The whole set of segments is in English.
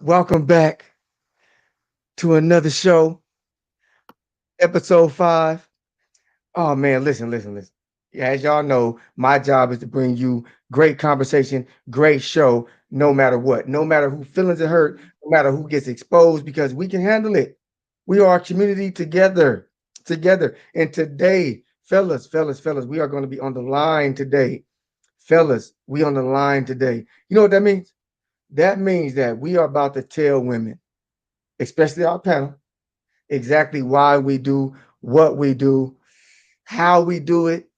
Welcome back to another show, episode 5. Oh man, listen. Yeah, as y'all know, my job is to bring you great conversation, great show, no matter what, no matter who feelings are hurt, no matter who gets exposed, because we can handle it. We are a community together. And today, fellas, we are going to be on the line today. Fellas, we on the line today. You know what that means? That means that we are about to tell women, especially our panel, exactly why we do what we do, how we do it,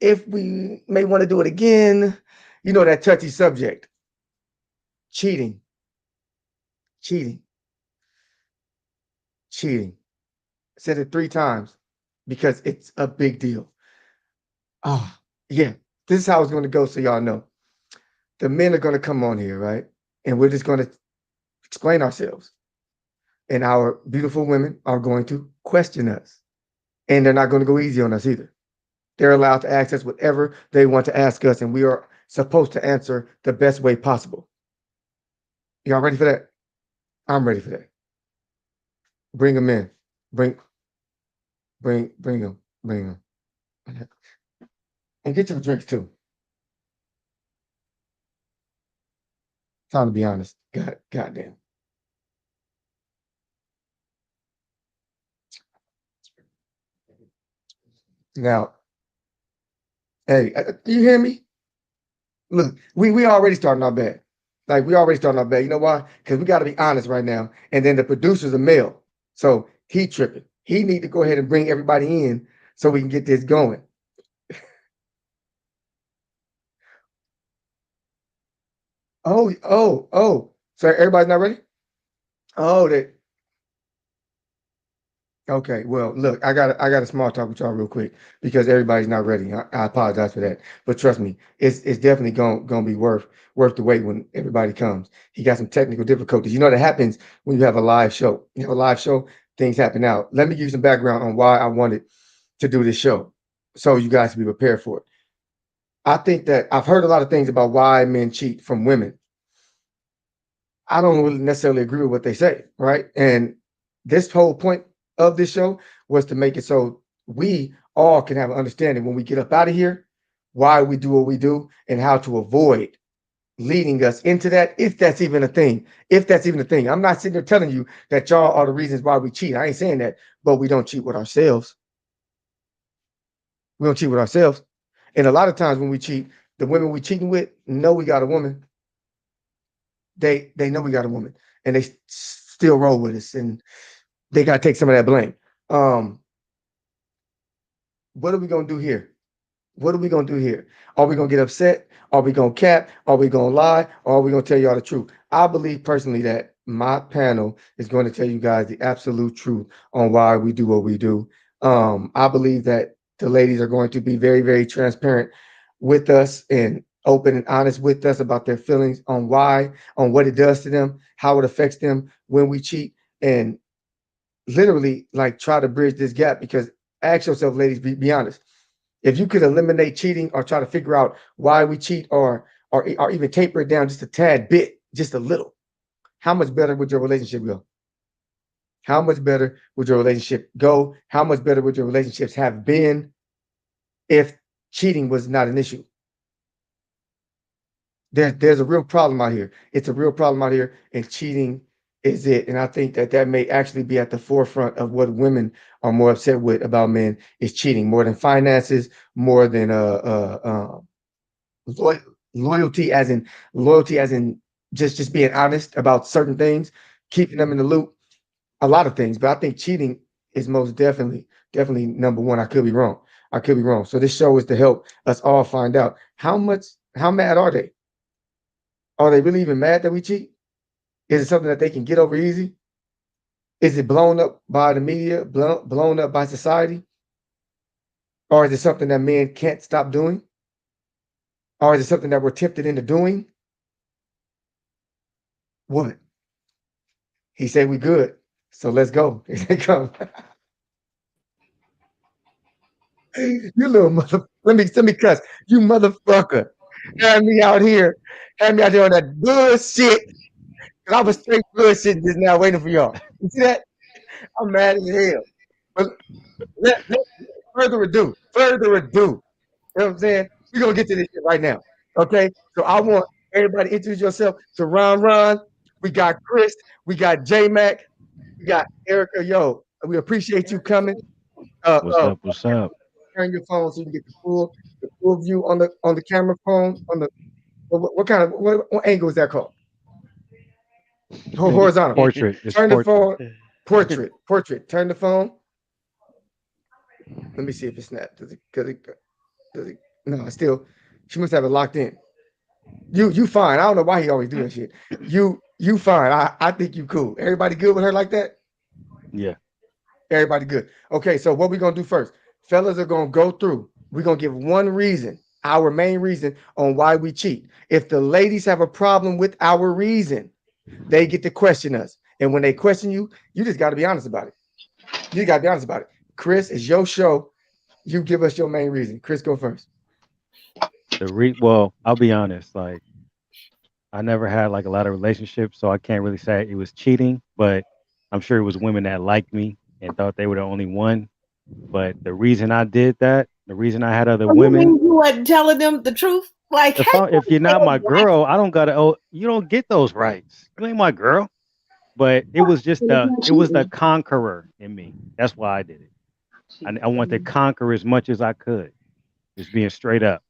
if we may want to do it again. You know, that touchy subject, cheating, cheating, cheating. I said it 3 times because it's a big deal. Oh, yeah. This is how it's going to go so y'all know. The men are going to come on here, right? And we're just going to explain ourselves. And our beautiful women are going to question us. And they're not going to go easy on us either. They're allowed to ask us whatever they want to ask us, and we are supposed to answer the best way possible. Y'all ready for that? I'm ready for that. Bring them in. Bring them. Bring them. And get your drinks too. Time to be honest. Goddamn. Now, hey, you hear me? Look, we already starting our bad. Like we already starting our bad. You know why? Because we got to be honest right now. And then the producer's a male, so he tripping. He need to go ahead and bring everybody in so we can get this going. Oh. So everybody's not ready? Oh, they okay. Well, look, I got a small talk with y'all real quick because everybody's not ready. I apologize for that. But trust me, it's definitely gonna be worth the wait when everybody comes. He got some technical difficulties. You know that happens when you have a live show. You have a live show, things happen out. Let me give you some background on why I wanted to do this show so you guys can be prepared for it. I think that I've heard a lot of things about why men cheat from women. I don't really necessarily agree with what they say, right? And this whole point of this show was to make it so we all can have an understanding when we get up out of here, why we do what we do, and how to avoid leading us into that, if that's even a thing. If that's even a thing. I'm not sitting there telling you that y'all are the reasons why we cheat. I ain't saying that, but we don't cheat with ourselves. We don't cheat with ourselves. And a lot of times when we cheat, the women we cheating with know we got a woman. They know we got a woman, and they still roll with us, and they got to take some of that blame. Um, what are we gonna do here? What are we gonna do here? Are we gonna get upset? Are we gonna cap? Are we gonna lie? Or are we gonna tell y'all the truth? I believe personally that my panel is going to tell you guys the absolute truth on why we do what we do. I believe that the ladies are going to be very, very transparent with us and open and honest with us about their feelings on why, on what it does to them, how it affects them when we cheat, and literally like try to bridge this gap. Because ask yourself, ladies, be honest. If you could eliminate cheating or try to figure out why we cheat, or even taper it down just a tad bit, just a little, how much better would your relationship go? How much better would your relationship go? How much better would your relationships have been if cheating was not an issue? There's a real problem out here. It's a real problem out here, and cheating is it. And I think that that may actually be at the forefront of what women are more upset with about men is cheating, more than finances, more than loy- loyalty, as in just being honest about certain things, keeping them in the loop, a lot of things. But I think cheating is most definitely number one. I could be wrong. I could be wrong. So this show is to help us all find out how mad are they? Are they really even mad that we cheat? Is it something that they can get over easy? Is it blown up by the media, blown up by society? Or is it something that men can't stop doing? Or is it something that we're tempted into doing? What? He said we good. So let's go. Here they come. You little mother. Let me cuss. You motherfucker. Had me out here. Had me out there on that bullshit. And I was straight bullshitting just now waiting for y'all. You see that? I'm mad as hell. But let further ado. You know what I'm saying? We're gonna get to this shit right now. Okay? So I want everybody to introduce yourself to Ron. We got Chris, we got J Mac, we got Erica. Yo, we appreciate you coming. Uh What's uh up? What's up? turn your phone so you can get the full view on the camera phone on the what kind of what angle is that called? Horizontal. Portrait. It's Turn the portrait. phone portrait. Turn the phone. Let me see if it snapped. Does it no, it's still she must have it locked in. You fine. I don't know why he always do that shit. You fine. I think you cool. Everybody good with her like that? Yeah. Everybody good. Okay, so what we gonna do first? Fellas are gonna go through. We're gonna give one reason, our main reason on why we cheat. If the ladies have a problem with our reason, they get to question us. And when they question you, you just gotta be honest about it. You gotta be honest about it. Chris, it's your show. You give us your main reason. Chris, go first. Well, I'll be honest. Like, I never had like a lot of relationships, so I can't really say it was cheating. But I'm sure it was women that liked me and thought they were the only one. But the reason I did that, the reason I had other So you women, mean you wasn't telling them the truth? Like, how you if gonna you're not say my that? girl, I don't gotta. Oh, you don't get those rights. You ain't my girl. But it was the conqueror in me. That's why I did it. I want to conquer as much as I could. Just being straight up.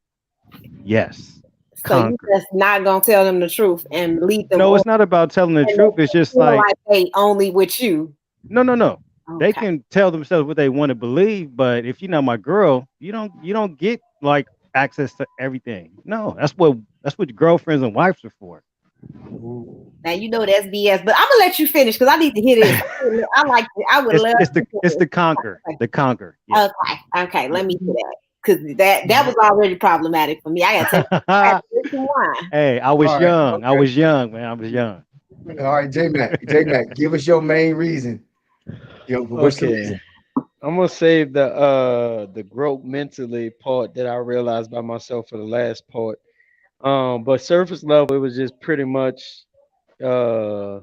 Yes, So you conquer. just not gonna tell them the truth and lead them No, on it's not about telling the and truth. make It's them just feel like like they only with you. no, no, no. They Okay. can tell themselves what they want to believe, but if you're not my girl, you don't get like access to everything. No, that's what girlfriends and wives are for. Ooh. Now you know that's BS, but I'm gonna let you finish because I need to hear this. I like. I would love to hear It's this. the conquer. The conquer. Yeah. Okay, okay. Let me hear that because that was already problematic for me. I gotta take. I gotta drink some wine. Hey, I All was right, young. I okay. was young, man. I was young. All right, J Mac. J Mac, give us your main reason. Yo, what's the Okay. reason? I'm gonna save the growth mentally part that I realized by myself for the last part. But surface level, it was just pretty much uh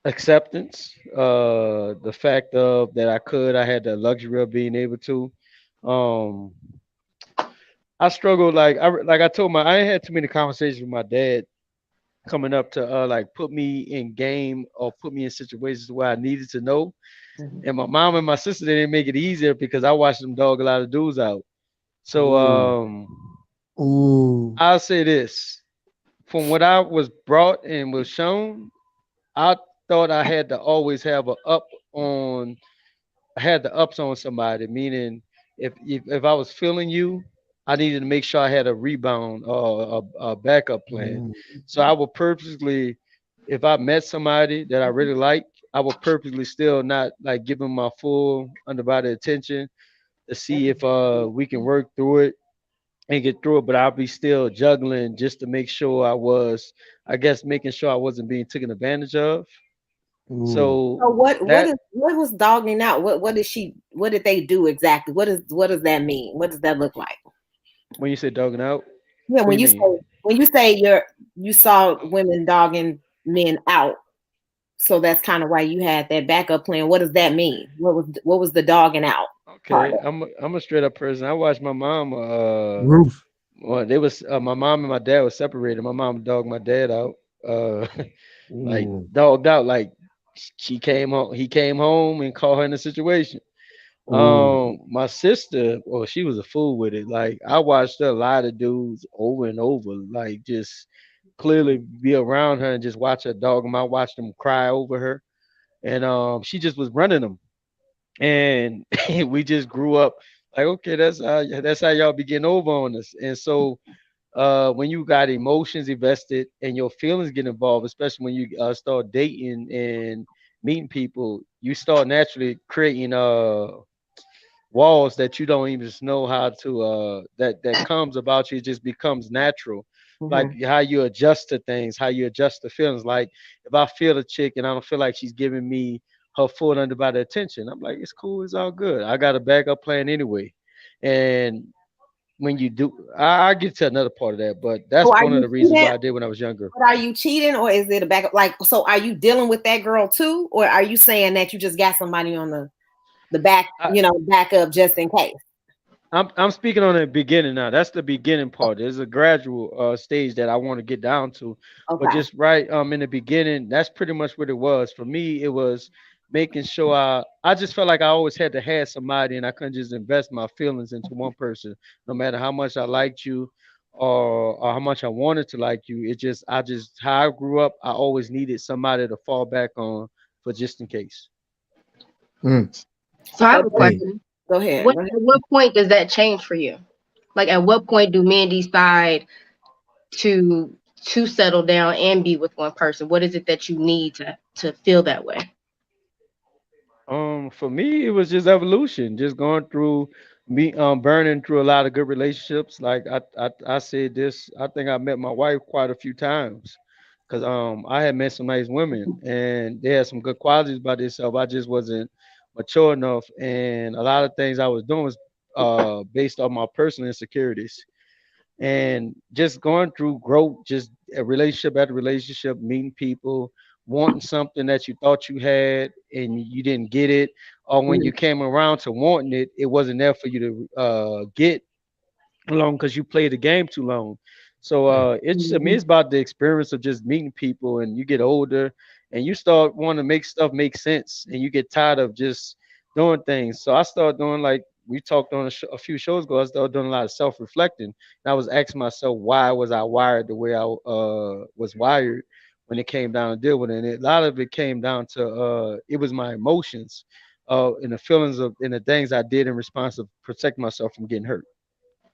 acceptance. The fact of that I had the luxury of being able to. Um, I struggled like I told I ain't had too many conversations with my dad coming up to like put me in game or put me in situations where I needed to know. And my mom and my sister they didn't make it easier because I watched them dog a lot of dudes out. So Ooh. Ooh. I'll say this. From what I was brought and was shown, I thought I had to always have a up on I had the ups on somebody, meaning if I was feeling you, I needed to make sure I had a rebound or a backup plan. Ooh. So I would purposely, if I met somebody that I really like, I would purposely still not like give them my full undivided attention to see if we can work through it and get through it. But I'll be still juggling just to make sure I guess, making sure I wasn't being taken advantage of. Ooh. So So what that is what was dogging out? What did she? What did they do exactly? What does that mean? What does that look like? when you say dogging out, Yeah, what do you mean? when you say you saw women dogging men out, so that's kind of why you had that backup plan. What does that mean? What was the dogging out part? Okay, I'm a straight up person. I watched my mom. Roof. Well, they was my mom and my dad was separated. My mom dogged my dad out. Uh, like Ooh. dogged out. Like she came home. He came home and caught her in a situation. Ooh. My sister, well, she was a fool with it. Like I watched her a lot of dudes over and over. Like just clearly be around her and just watch her dog him out. Watch them cry over her, and she just was running them. And we just grew up like, okay, that's how y'all be getting over on us. And so when you got emotions invested and your feelings get involved, especially when you start dating and meeting people, you start naturally creating walls that you don't even just know how to that comes about you. It just becomes natural, like Mhm. how you adjust to things, how you adjust to feelings. Like if I feel a chick and I don't feel like she's giving me her full undivided attention, I'm like, it's cool, it's all good, I got a backup plan anyway. And when you do, I'll get to another part of that, but that's So are one of you the reasons cheating? why I did when I was younger. But are you cheating or is it a backup? Like, so are you dealing with that girl too, or are you saying that you just got somebody on the back, I, backup just in case? I'm speaking on the beginning now. That's the beginning part. There's a gradual stage that I want to get down to, but Okay. just right in the beginning, that's pretty much what it was for me. It was making sure I just felt like I always had to have somebody, and I couldn't just invest my feelings into one person, no matter how much I liked you or how much I wanted to like you. I just how I grew up, I always needed somebody to fall back on for just in case. Mm. So I So have a Hey, question. go ahead. What Go at ahead. what point does that change for you? Like at what point do men decide to settle down and be with one person? What is it that you need to feel that way? For me, it was just evolution, just going through me, burning through a lot of good relationships. Like I said this, I think I met my wife quite a few times, cause I had met some nice women and they had some good qualities about themselves. I just wasn't mature enough, and a lot of things I was doing was based on my personal insecurities and just going through growth, just a relationship after relationship, meeting people, wanting something that you thought you had and you didn't get it, or when Mhm. you came around to wanting it, it wasn't there for you to get long because you played the game too long. So it's to me, Mhm. it's about the experience of just meeting people, and you get older, and you start wanting to make stuff make sense, and you get tired of just doing things. So I started doing like we talked on a few shows ago. I started doing a lot of self-reflecting, and I was asking myself why was I wired the way I was wired when it came down to deal with it. And a lot of it came down to it was my emotions, and the feelings of and the things I did in response to protect myself from getting hurt.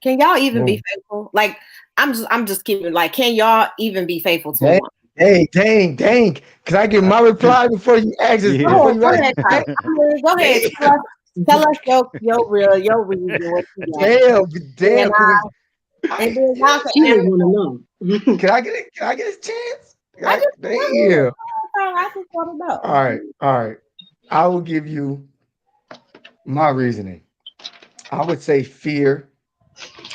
Can y'all even be boom. faithful? Like, I'm just keeping like, can y'all even be faithful to a Dang, woman? dang. Can I give my reply before you ask this, Go Yeah. before ahead, you go ask ahead, this? Ty. Dang, I mean, go ahead. dang, Tell us your reason, what you got. damn, And damn. Can we? and then y'all can She would answer. want to know. Can I get it? Can I get a chance? I just go ahead. Damn. I just want to know. All right. I will give you my reasoning. I would say fear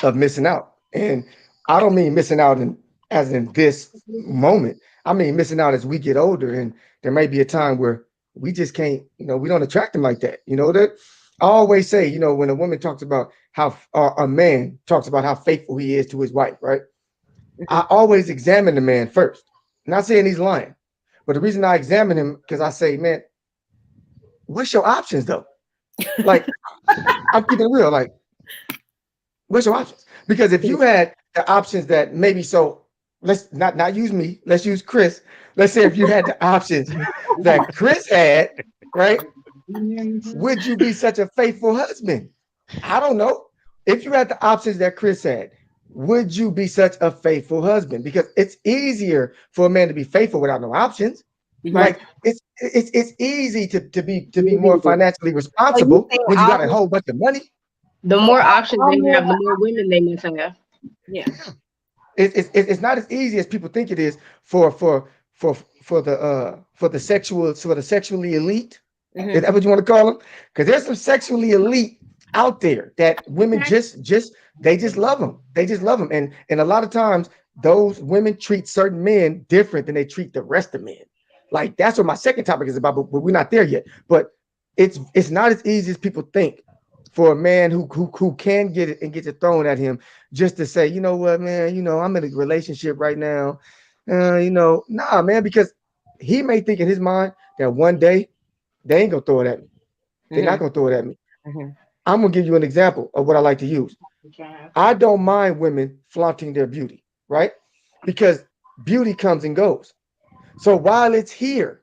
of missing out. And I don't mean missing out in as in this moment. I mean missing out as we get older. And there may be a time where we just can't, we don't attract them like that. That I always say, when a woman talks about how a man talks about how faithful he is to his wife, right? I always examine the man first. Not saying he's lying, but the reason I examine him because I say, man, what's your options though? Like I'm keeping it real. Like, what's your options? Because if you had the options that maybe so, let's not use me. Let's use Chris. Let's say if you had the options that Chris had, right? Would you be such a faithful husband? I don't know. If you had the options that Chris had, would you be such a faithful husband? Because it's easier for a man to be faithful without no options. Right. Like it's easy to be more financially So you responsible think when you all got a whole bunch of money. The so more options all they men have, the more women they must have. yeah. It's not as easy as people think it is for the sexually elite. Is Mm-hmm. that what you want to call them? Because there's some sexually elite out there that women just love them. They just love them, and a lot of times those women treat certain men different than they treat the rest of men. Like that's what my second topic is about, but we're not there yet. But it's not as easy as people think for a man who can get it and gets it thrown at him just to say, you know what, man, I'm in a relationship right now. Nah, man, because he may think in his mind that one day they ain't gonna throw it at me. They're not Mm-hmm. gonna throw it at me. Mm-hmm. I'm gonna give you an example of what I like to use. I don't mind women flaunting their beauty, right? Because beauty comes and goes. So while it's here,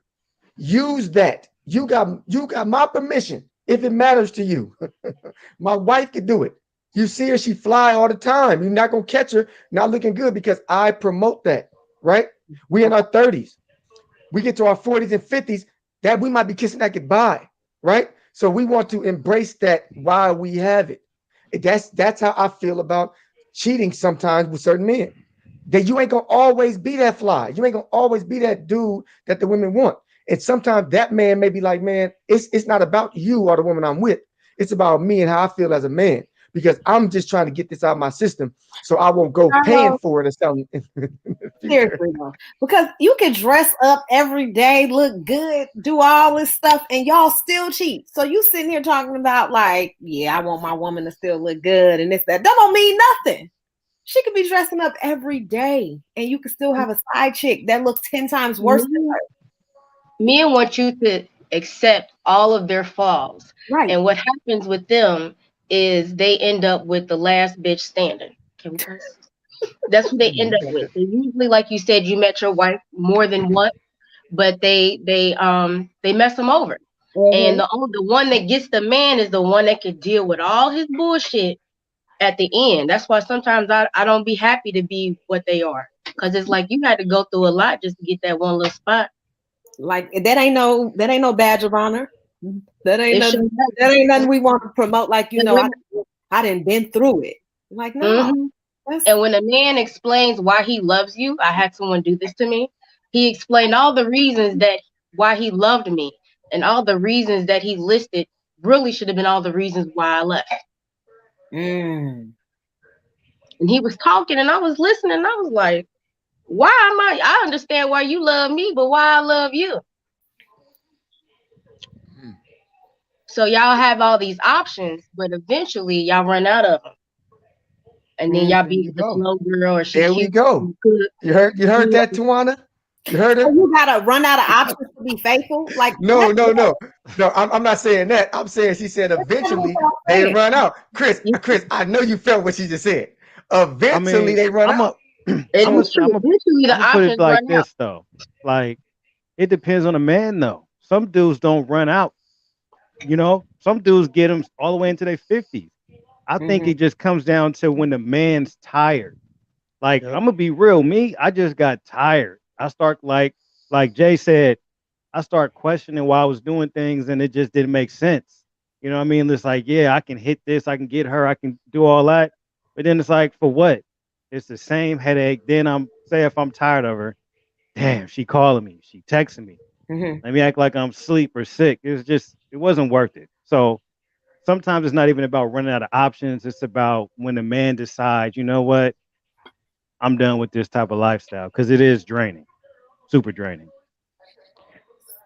use that. You got my permission if it matters to you. My wife could do it. You see her, she fly all the time. You're not gonna catch her not looking good because I promote that, right? We in our 30s. We get to our 40s and 50s, that we might be kissing that goodbye, right? So we want to embrace that while we have it. That's how I feel about cheating sometimes with certain men. That you ain't gonna always be that fly. You ain't gonna always be that dude that the women want. And sometimes that man may be like, man, it's not about you or the woman I'm with. It's about me and how I feel as a man. because I'm just trying to get this out of my system so I won't go paying for it or something. Seriously though, because you can dress up every day, look good, do all this stuff, and y'all still cheat. So you sitting here talking about like, yeah, I want my woman to still look good and this, that. That don't mean nothing. She could be dressing up every day and you could still have a side chick that looks 10 times worse than her. Men want you to accept all of their flaws. Right. And what happens with them is they end up with the last bitch standing. Can we curse? That's what they end up with. They usually, like you said, you met your wife more than once, but they mess them over. And the one that gets the man is the one that can deal with all his bullshit at the end. That's why sometimes I don't be happy to be what they are, because it's like you had to go through a lot just to get that one little spot. Like that ain't no badge of honor. That ain't nothing we want to promote. Like, you know, I didn't been through it. Like, no. And when a man explains why he loves you, I had someone do this to me. He explained all the reasons that why he loved me, and all the reasons that he listed really should have been all the reasons why I left. And he was talking and I was listening and I was like, why am I understand why you love me, but why I love you? So y'all have all these options, but eventually y'all run out of them. And then y'all be the slow girl or she there we go. You heard that, Tawana? You heard it? So you gotta run out of options to be faithful? Like no. I'm not saying that. I'm saying she said eventually they run out. Chris, I know you felt what she just said. Eventually they run out. I'm gonna put it like this though. Like, it depends on the man though. Some dudes don't run out. You know, some dudes get them all the way into their 50s. I think it just comes down to when the man's tired. Like, I'm gonna be real. Me, I just got tired. I start like Jay said, I start questioning why I was doing things and it just didn't make sense. You know what I mean? It's like, yeah, I can hit this, I can get her, I can do all that. But then it's like, for what? It's the same headache. Then if I'm tired of her, damn, she calling me, she texting me. Let me act like I'm asleep or sick. It wasn't worth it. So sometimes it's not even about running out of options. It's about when the man decides, you know what, I'm done with this type of lifestyle, because it is draining, super draining.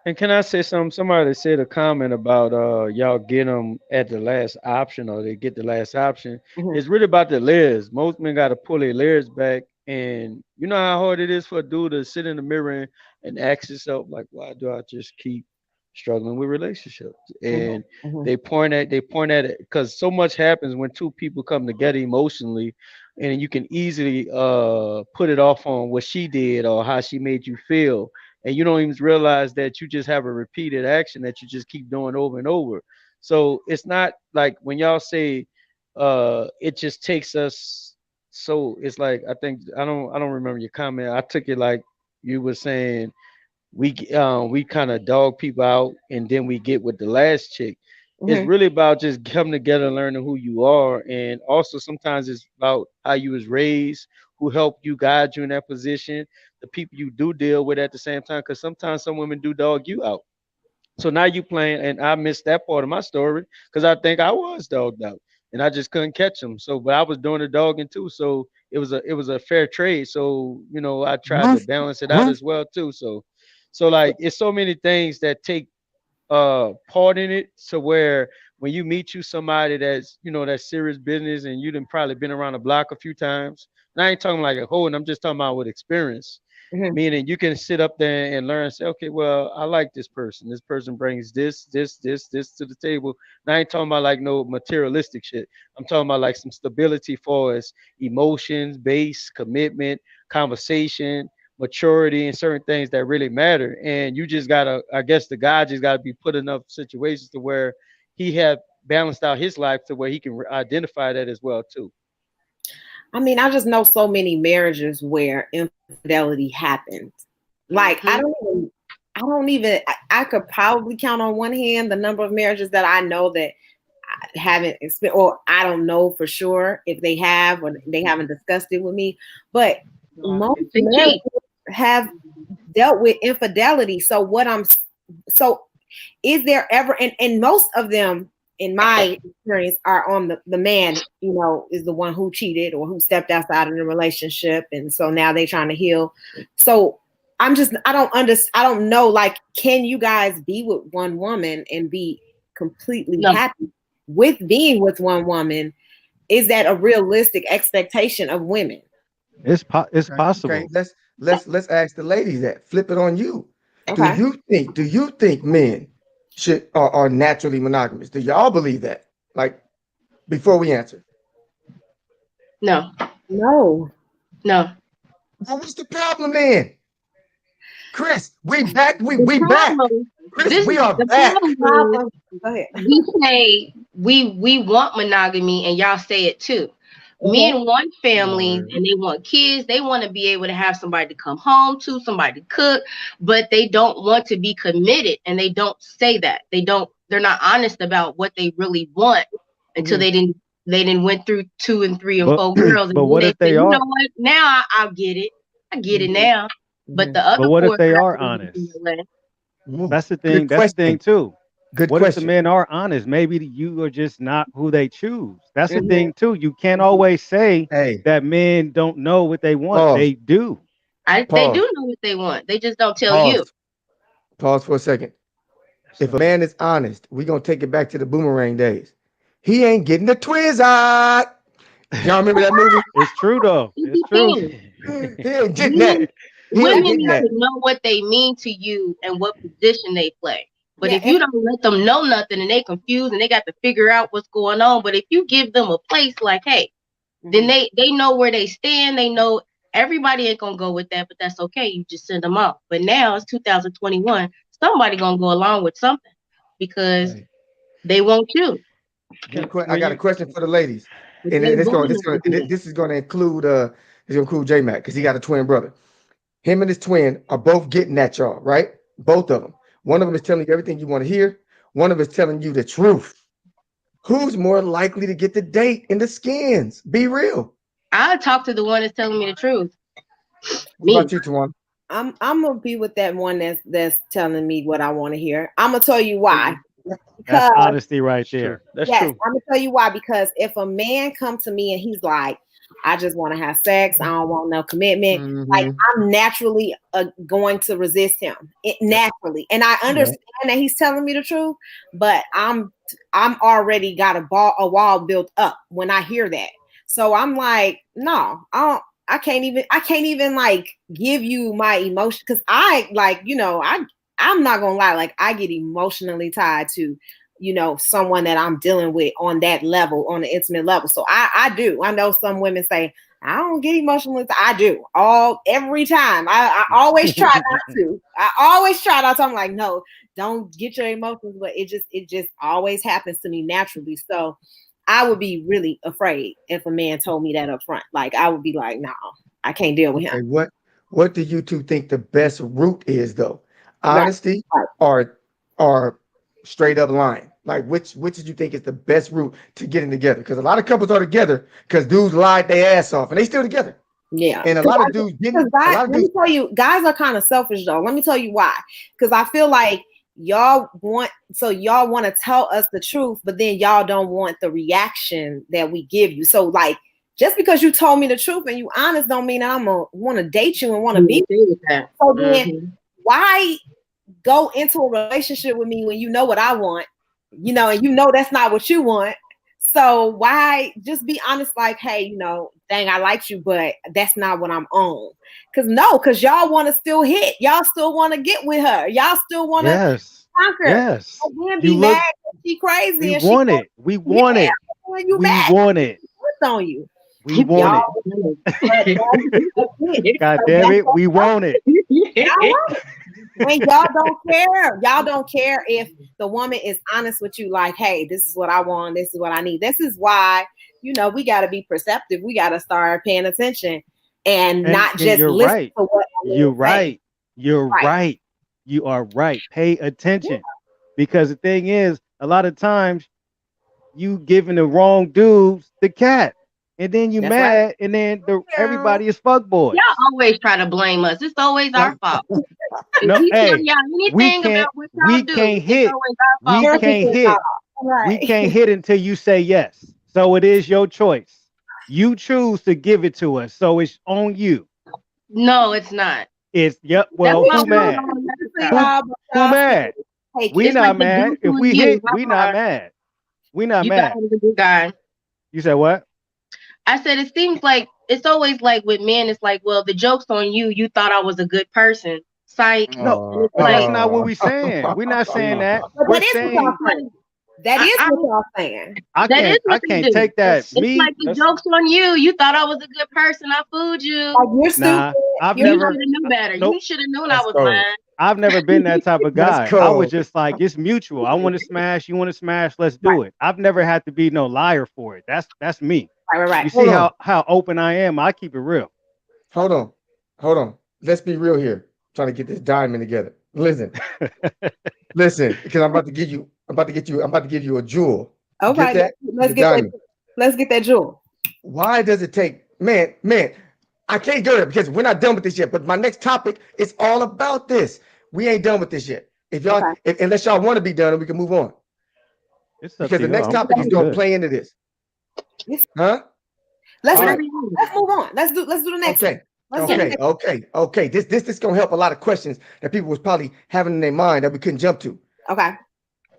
And can I say something? Somebody said a comment about y'all get them at the last option, or they get the last option. It's really about the layers. Most men got to pull their layers back, and you know how hard it is for a dude to sit in the mirror and ask himself, like, why do I just keep struggling with relationships? And they point at it because so much happens when two people come together emotionally, and you can easily put it off on what she did or how she made you feel. And you don't even realize that you just have a repeated action that you just keep doing over and over. So it's not like when y'all say it just takes us. So it's like, I think I don't remember your comment. I took it like you were saying we kind of dog people out and then we get with the last chick. It's really about just coming together and learning who you are, and also sometimes it's about how you was raised, who helped you, guide you in that position, the people you do deal with at the same time, because sometimes some women do dog you out. So now you playing, and I missed that part of my story because I think I was dogged out and I just couldn't catch them. So, but I was doing the dogging too. So it was a fair trade. So I tried to balance it out as well too. So like it's so many things that take part in it, so where when you meet somebody that's that's serious business, and you done probably been around the block a few times, and I ain't talking like a whole, and I'm just talking about with experience. Meaning you can sit up there and learn and say, okay, well, I like this person. This person brings this to the table. And I ain't talking about like no materialistic shit. I'm talking about like some stability for us, emotions, base, commitment, conversation, maturity, and certain things that really matter. And you just gotta, I guess the guy just gotta be put in enough situations to where he have balanced out his life to where he can identify that as well too. I mean, I just know so many marriages where infidelity happens. Like I could probably count on one hand the number of marriages that I know that I haven't experienced, or I don't know for sure if they have or they haven't discussed it with me. But most marriages have dealt with infidelity. So is there ever, and most of them in my experience, are on the man, is the one who cheated or who stepped outside of the relationship. And so now they're trying to heal. So I don't know, like, can you guys be with one woman and be completely happy with being with one woman? Is that a realistic expectation of women? It's possible. Okay, let's ask the ladies that. Flip it on you. Okay. Do you think men are naturally monogamous? Do y'all believe that? Like, before we answer. No. No. No. Well, what's the problem then? Chris, we back. We back. Problem, Chris, we are back. Go ahead. We say we want monogamy, and y'all say it too. Men want families and they want kids. They want to be able to have somebody to come home to, somebody to cook, but they don't want to be committed, and they don't say that. They're not honest about what they really want until they didn't went through 2 and 3 and 4 girls. But what if they are? You know what? Now I'll get it. I get it now. But the other. But what if they are honest? That's the thing. That's the thing too. Good what question. if the men are honest? Maybe you are just not who they choose. That's the thing too. You can't always say that men don't know what they want. Pause. They do. They do know what they want. They just don't tell you. Pause for a second. If a man is honest, we're gonna take it back to the boomerang days. He ain't getting the Twizzard. Y'all remember that movie? It's true though. It's true. He ain't getting that. Women need to know what they mean to you and what position they play. But if you don't let them know nothing and they confused and they got to figure out what's going on, but if you give them a place like, hey, then they know where they stand. They know everybody ain't gonna go with that, but that's okay. You just send them out. But now it's 2021. Somebody gonna go along with something because they want you. I got a question for the ladies, and this is going to include J Mac because he got a twin brother. Him and his twin are both getting at y'all, right? Both of them. One of them is telling you everything you want to hear. One of them is telling you the truth. Who's more likely to get the date in the skins? Be real. I'll talk to the one that's telling me the truth. What about you, Tawana? I'm gonna be with that one that's telling me what I want to hear. I'm gonna tell you why. That's honesty right there. That's true. I'm gonna tell you why. Because if a man comes to me and he's like, I just want to have sex, I don't want no commitment, like, I'm naturally going to resist him. Naturally. And I understand that he's telling me the truth, but I'm already got a wall built up when I hear that. So I'm like, no, I can't even like give you my emotion, because I'm not gonna lie, like, I get emotionally tied to, someone that I'm dealing with on that level, on the intimate level. So I do. I know some women say, I don't get emotionally tied. I do every time. I always try not to. I'm like, no, don't get your emotions, but it just always happens to me naturally. So I would be really afraid if a man told me that up front. Like, I would be like, no, I can't deal with him. What do you two think the best route is, though? Honesty or straight up lying? Like, which do you think is the best route to getting together? Because a lot of couples are together because dudes lied their ass off and they still together. Yeah. And a lot of dudes didn't. Let me tell you, guys are kind of selfish though. Let me tell you why. Because I feel like y'all want to tell us the truth, but then y'all don't want the reaction that we give you. So, like, just because you told me the truth and you honest don't mean I'm gonna want to date you and want to be with that. So then why go into a relationship with me when you know what I want, and that's not what you want? So why just be honest, like, hey, dang, I liked you, but that's not what I'm on. Because y'all want to still hit. Y'all still want to get with her. Y'all still want to conquer. Yes. And be mad and she crazy. We and want it. We want it. When you we mad, want it. what's on you? We want it. God damn it, we want it. When y'all don't care if the woman is honest with you, like, hey, this is what I want, this is what I need. This is why, we got to be perceptive. We got to start paying attention and not just listen to what you're right. You're right. You are right. Pay attention. Because the thing is, a lot of times you giving the wrong dudes the cat. And then you mad, and then everybody is fuckboy. Y'all always try to blame us. It's always our fault. No, hey, we can't hit. We Right. can't hit until you say yes. So it is your choice. You choose to give it to us. So it's on you. No, it's not. It's yep. That's Well, my who rule mad? on So lifestyle. Who y'all, but who y'all still mad? take We it. It's like not the mad. juice If on we you. hit, we not mad. We not You thought mad. I was a good guy. You said what? I said it seems like it's always like with men. It's like, well, the joke's on you. You thought I was a good person. Psych. No, And it's but that's like, not what we saying. We're not saying that. But We're that is what y'all saying but saying. That is I what y'all saying. that is I what they can't do. take that. It's Me, like the joke's on you. You thought I was a good person. I fooled you. Like you're stupid. nah. I've You're You not. never should have knew better. nope. You should have known I That's was cold. lying. I've never been that type of That's guy. I was cold. just like, it's mutual. I want to smash, you want to smash, let's Right, do it. I've never had to be no liar for it. That's me. right. You see Hold on. how open I am? I keep it real. Hold on. Hold on. Let's be real here. Trying to get this diamond together. Listen, because I'm about to give you a jewel. All Get right. that? Let's The get that. diamond. Let's get that jewel. Why does it take, man, I can't go there because we're not done with this yet. But my next topic is all about this. We ain't done with this yet. If y'all, Okay. unless y'all want to be done, we can move on. It's up Because to the you. next topic is I'm going to good. play into this. Yes. Huh? Let's All move, right. Whatever you want. let's move on. Let's do the next one. Okay. Let's do the next. Okay. This gonna help a lot of questions that people was probably having in their mind that we couldn't jump to. Okay.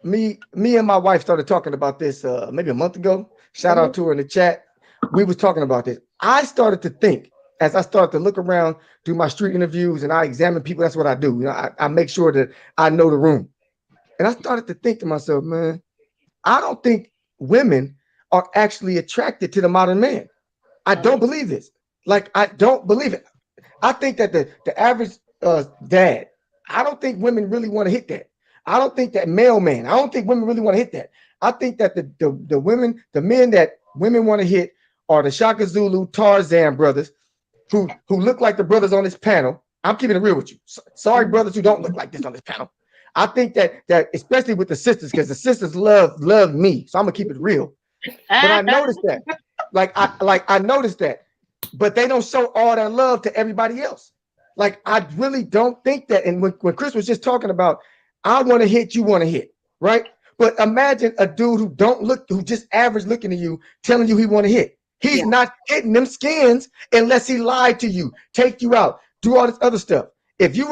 Me and my wife started talking about this maybe a month ago. Shout out to her in the chat. We was talking about this. I started to think as I started to look around, do my street interviews, and I examine people. That's what I do. You know, I make sure that I know the room. And I started to think to myself, man, I don't think women are actually attracted to the modern man. I don't believe this. Like, I don't believe it. I think that the average dad, I don't think women really want to hit that. I don't think that mailman, I don't think women really want to hit that. I think that the women, the men that women want to hit are the Shaka Zulu Tarzan brothers who look like the brothers on this panel. I'm keeping it real with you. Sorry, brothers who don't look like this on this panel. I think that especially with the sisters, because the sisters love me. So I'm gonna keep it real. But I noticed that. I noticed that, but they don't show all that love to everybody else. Like, I really don't think that. And when Chris was just talking about, I want to hit, you want to hit, right? But imagine a dude who just average looking at you, telling you he want to hit. He's not hitting them skins unless he lied to you, take you out, do all this other stuff. If you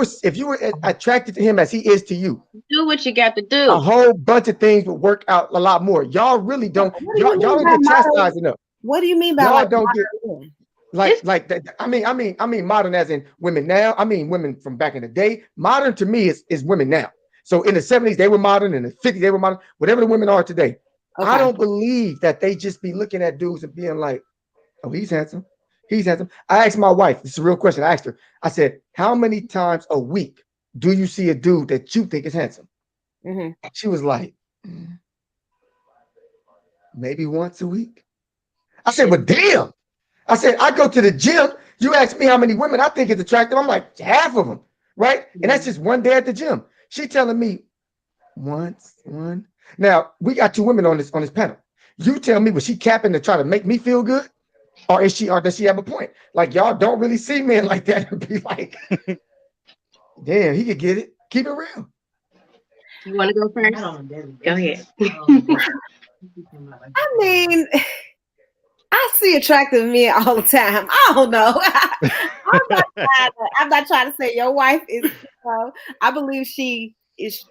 were attracted to him as he is to you, Do what you got to a do. whole bunch of things would work out a lot more. Y'all really don't. What do Y'all you mean don't by get modern? chastised enough. What do you mean by Y'all like don't get modern? like that. I mean modern as in women now. I mean women from back in the day. Modern to me is women now. So in the 70s they were modern, in the 50s they were modern. Whatever the women are today, I don't believe that they just be looking at dudes and being like, "Oh, he's handsome. He's handsome." I asked my wife. This is a real question. I asked her. I said, "How many times a week do you see a dude that you think is handsome?" She was like, "Maybe once a week." I said, "Well, damn." I said, "I go to the gym. You ask me how many women I think is attractive. I'm like, half of them, right?" And that's just one day at the gym. She telling me once, one. Now, we got two women on this panel. You tell me, was she capping to try to make me feel good? Or does she have a point? Like, y'all don't really see men like that and be like, damn, he could get it. Keep it real. You want to go first? Go ahead. I mean, I see attractive men all the time. I don't know. I'm not trying to say your wife is. I believe she is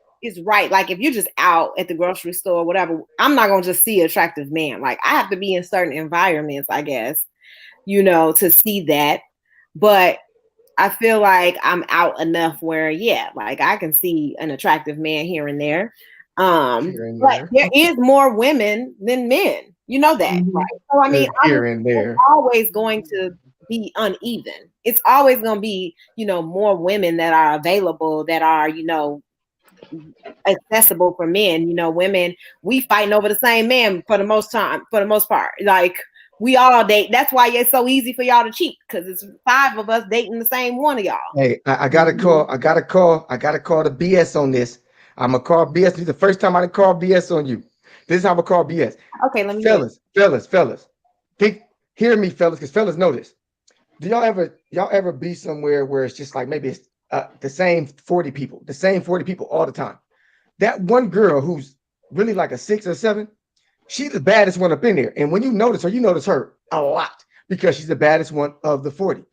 right. Like if you're just out at the grocery store or whatever, I'm not gonna just see an attractive man. Like I have to be in certain environments, I guess, to see that. But I feel like I'm out enough where, like I can see an attractive man here and there. But there is more women than men. You know that, right? So I mean, here and there. it's always going to be uneven. It's always going to be, more women that are available, that are, accessible for men. Women, we fighting over the same man for the most part. Like we all date. That's why it's so easy for y'all to cheat, because it's 5 of us dating the same one of y'all. Hey, I got to call the BS on this. I'm gonna call BS. This is the first time I didn't call BS on you. This is how I'm gonna call BS. Okay, let me Fellas. Hear me, fellas, because fellas know this. Do y'all ever be somewhere where it's just like maybe it's the same 40 people all the time? That one girl who's really like a 6 or 7, she's the baddest one up in there. And when you notice her a lot because she's the baddest one of the 40,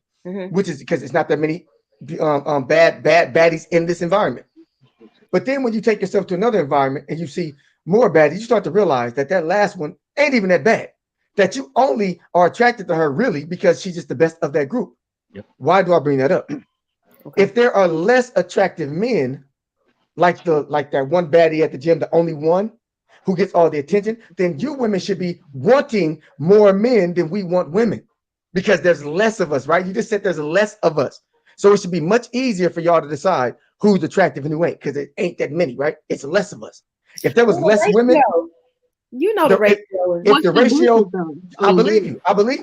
which is because it's not that many bad baddies in this environment. But then when you take yourself to another environment and you see more baddies, you start to realize that that last one ain't even that bad. That you only are attracted to her really because she's just the best of that group. Yep. Why do I bring that up? Okay. If there are less attractive men, like that one baddie at the gym, the only one who gets all the attention, then you women should be wanting more men than we want women because there's less of us, right? You just said there's less of us. So it should be much easier for y'all to decide who's attractive and who ain't, because it ain't that many, right? It's less of us. If there was Well, the less women, ratio, you know the the, if, ratio is if What's the the ratio, difference though? I between believe them? you.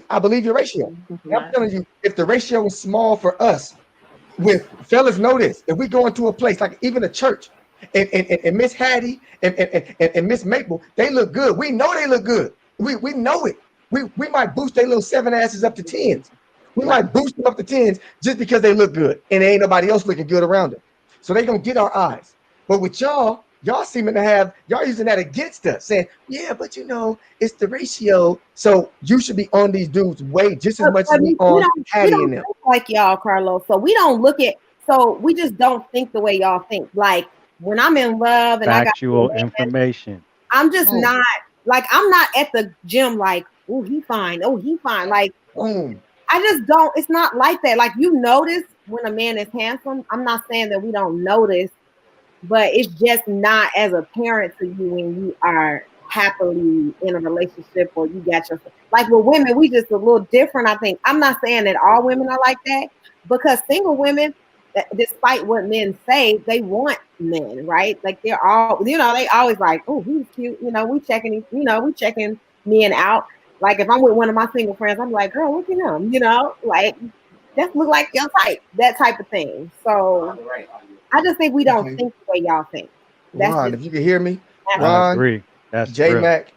I believe your ratio. I'm telling you, if the ratio is small for us, with fellas know this, if we go into a place like even a church, and Miss Hattie and Miss Maple, they look good. We know they look good. We know it. We might boost their little 7 asses up to 10s. We might boost them up to 10s just because they look good and there ain't nobody else looking good around them. So they gonna get our eyes. But with y'all seeming to have y'all using that against us, saying, yeah, but it's the ratio. So you should be on these dudes way just as much as we we on don't Hattie and them. think like y'all, Carlos. So we don't we just don't think the way y'all think. Like when I'm in love and I got Factual information. I'm just not like I'm not at the gym like, oh, he fine. Oh, he fine. Like Boom. I just don't, it's not like that. Like you notice when a man is handsome. I'm not saying that we don't notice, but it's just not as apparent to you when you are happily in a relationship or you got your like with women, we just a little different. I think I'm not saying that all women are like that because single women, despite what men say, they want men, right? Like they're all, they always like, oh, he's cute. We checking men out. Like if I'm with one of my single friends, I'm like, girl, look at him. Like just look like your type, that type of thing. So I just think we don't think the way y'all think. That's Ron, just if you can hear me, I Ron, agree. That's J real. Mac,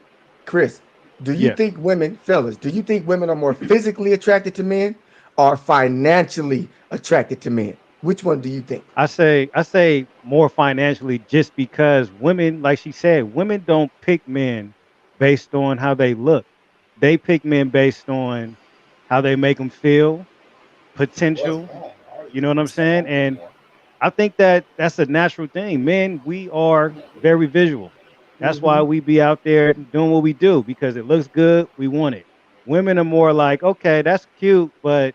Chris, do you Yeah. think fellas, do you think women are more physically attracted to men or financially attracted to men? Which one do you think? I say more financially just because women, like she said, women don't pick men based on how they look. They pick men based on how they make them feel, potential. You know what I'm saying? And I think that that's a natural thing. Men, we are very visual. That's why we be out there doing what we do because it looks good. We want it. Women are more like, okay, that's cute, but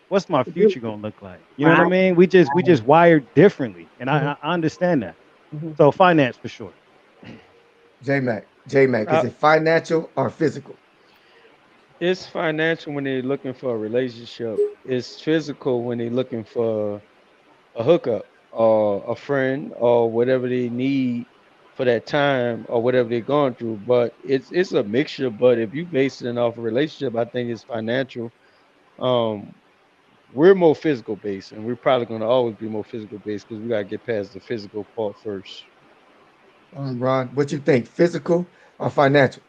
what's my future gonna look like? You know what I right. mean? We just wired differently, and I understand that. Mhm. So finance for sure. J Mac, is Uh, it financial or physical? it's financial when they're looking for a relationship. It's physical when they're looking for a hookup or a friend or whatever they need for that time or whatever they're going through. But it's a mixture. But if you base it off a relationship, I think it's financial. Um, we're more physical based, and we're probably going to always be more physical based because we got to get past the physical part first. Ron, what you think, physical or financial?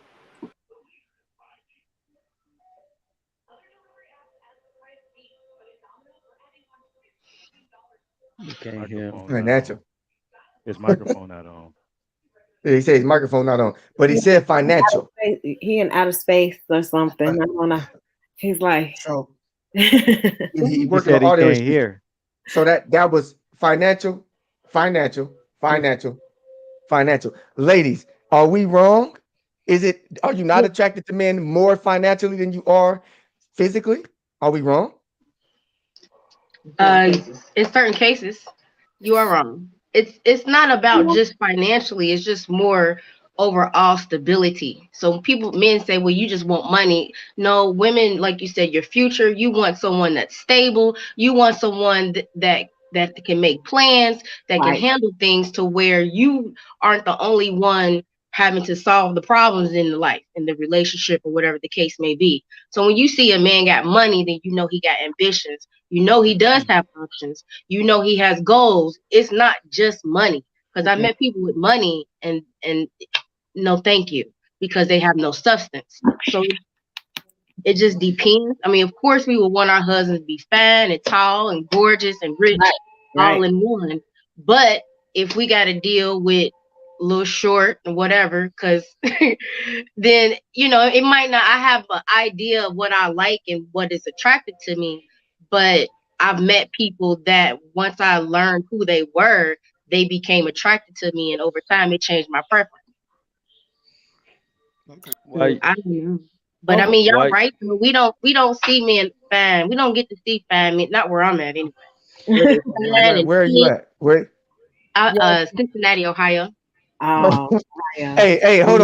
You can't hear. Microphone not on. Financial. His microphone not on. He said his microphone not on, but he said financial. He in outer space or something. I don't know. He's like, So I he He working on said he audio can't issues. hear. So that was financial, financial, financial, financial. Ladies, are we wrong? Are you not attracted to men more financially than you are physically? Are we wrong? Uh, in certain cases, you are wrong. It's not about just financially. It's just more overall stability. So people, men say, "Well, you just want money." No, women, like you said, your future. You want someone that's stable. You want someone that can make plans, that can right. handle things to where you aren't the only one having to solve the problems in the life, in the relationship, or whatever the case may be. So when you see a man got money, then you know he got ambitions. You know he does have options. You know he has goals. It's not just money. Because I met people with money and no thank you because they have no substance. So it just depends. I mean, of course, we would want our husbands to be fine and tall and gorgeous and rich Right. all Right. in one. But if we got to deal with a little short or whatever, because then it might not. I have an idea of what I like and what is attractive to me, but I've met people that once I learned who they were, they became attracted to me, and over time, it changed my preference. Why? I don't know. But I Okay. mean, y'all Why? right. We don't see men fine. We don't get to see fine men. Not where I'm at anyway. Looking fine and Where are you fit. at? Where? Cincinnati, Ohio. Oh, yeah. Hey, hold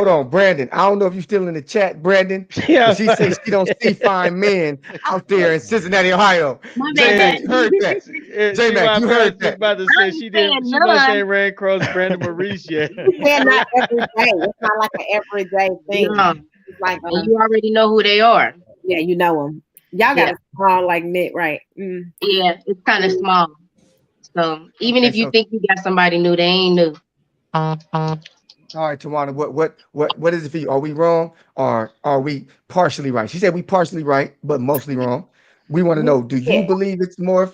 on, Brandon. I don't know if you're still in the chat, Brandon, but Yeah. she says she don't see fine men out there in Cincinnati, Ohio. My J bad. Mac, you heard that? J Mac, you C.Y.P. I was heard just that? about to I say ain't saying she must none. ain't ran across Brandon Maurice yet. You said not every day. It's not like an everyday thing. No. It's like, And you already know who they are. yeah, you know them. Y'all got Yeah. a small like knit, right? Mm. Yeah. It's kind of small. So even Okay, if you so think you got somebody new, they ain't new. all right, Tawana, what is it for you? Are we wrong or are we partially right? She said we partially right, but mostly wrong. We want to know, do you Yeah. believe it's more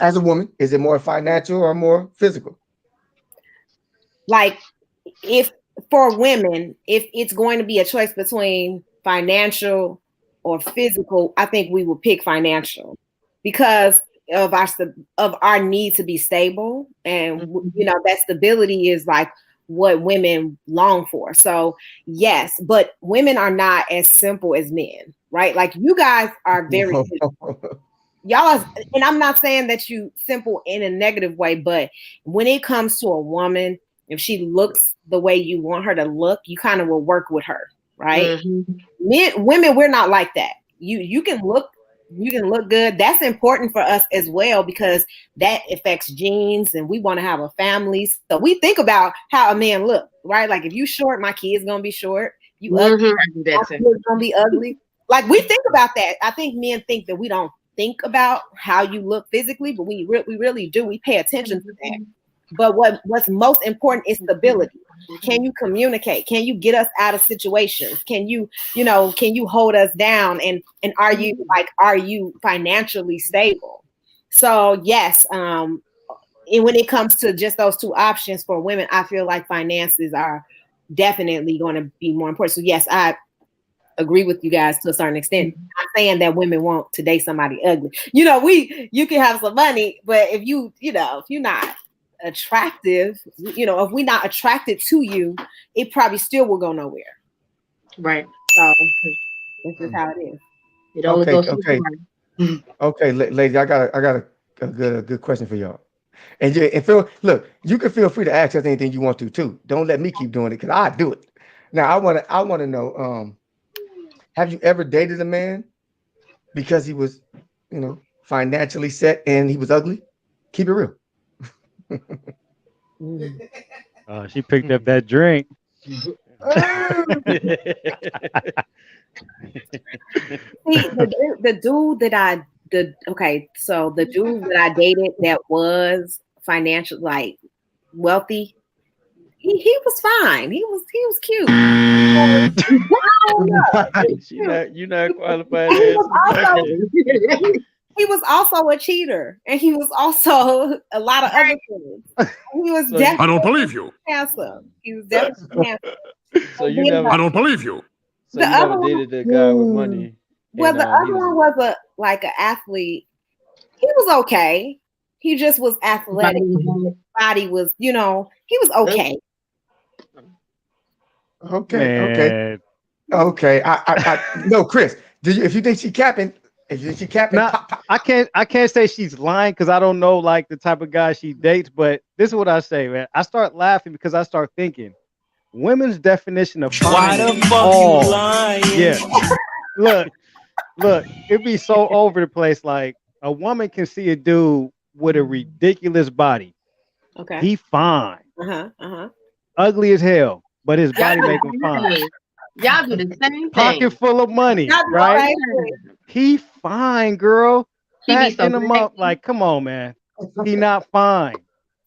as a woman, is it more financial or more physical? Like if for women, if it's going to be a choice between financial or physical, I think we will pick financial because of our need to be stable, and that stability is like what women long for. So yes, but women are not as simple as men, right? Like you guys are very y'all are, and I'm not saying that you simple in a negative way, but when it comes to a woman, if she looks the way you want her to look, you kind of will work with her, right? Women, we're not like that. You can look good. That's important for us as well because that affects genes, and we want to have a family. So we think about how a man look, right? Like if you short, my kid's gonna be short. You ugly, my kid's gonna be ugly. Like we think about that. I think men think that we don't think about how you look physically, but we really do. We pay attention to that. But what's most important is stability. Can you communicate? Can you get us out of situations? Can you hold us down? And are you financially stable? So yes, and when it comes to just those two options for women, I feel like finances are definitely going to be more important. So yes, I agree with you guys to a certain extent. I'm not saying that women want to date somebody ugly. You can have some money, but if you're not attractive, if we're not attracted to you, it probably still will go nowhere. Right. So this is how it is. It only goes so far. Okay, ladies, I got a good question for y'all. And Phil, look, you can feel free to ask us anything you want to too. Don't let me keep doing it because I do it. Now I want to know, have you ever dated a man because he was, financially set and he was ugly? Keep it real. She picked up that drink. See, the dude that I dated that was financial, like wealthy, he was fine. He was cute. I don't know. You're not qualified to answer. He was also a cheater, and he was also a lot of other things. He was definitely. I don't believe you. Handsome. He was definitely handsome. So you never. I don't believe you. So you never dated a guy with money. Well, the other one was an athlete. He was okay. He just was athletic. His body was, he was okay. Okay. No, Chris. If you think she capping, I can't say she's lying because I don't know like the type of guy she dates. But this is what I say, man. I start laughing because I start thinking, women's definition of fine is all. Yeah. Look, it'd be so over the place. Like a woman can see a dude with a ridiculous body. Okay. He fine. Ugly as hell, but his body make him fine. Y'all do the same thing. Pocket full of money, right? He fine, girl. Fattening him up. Like, come on, man. He not fine.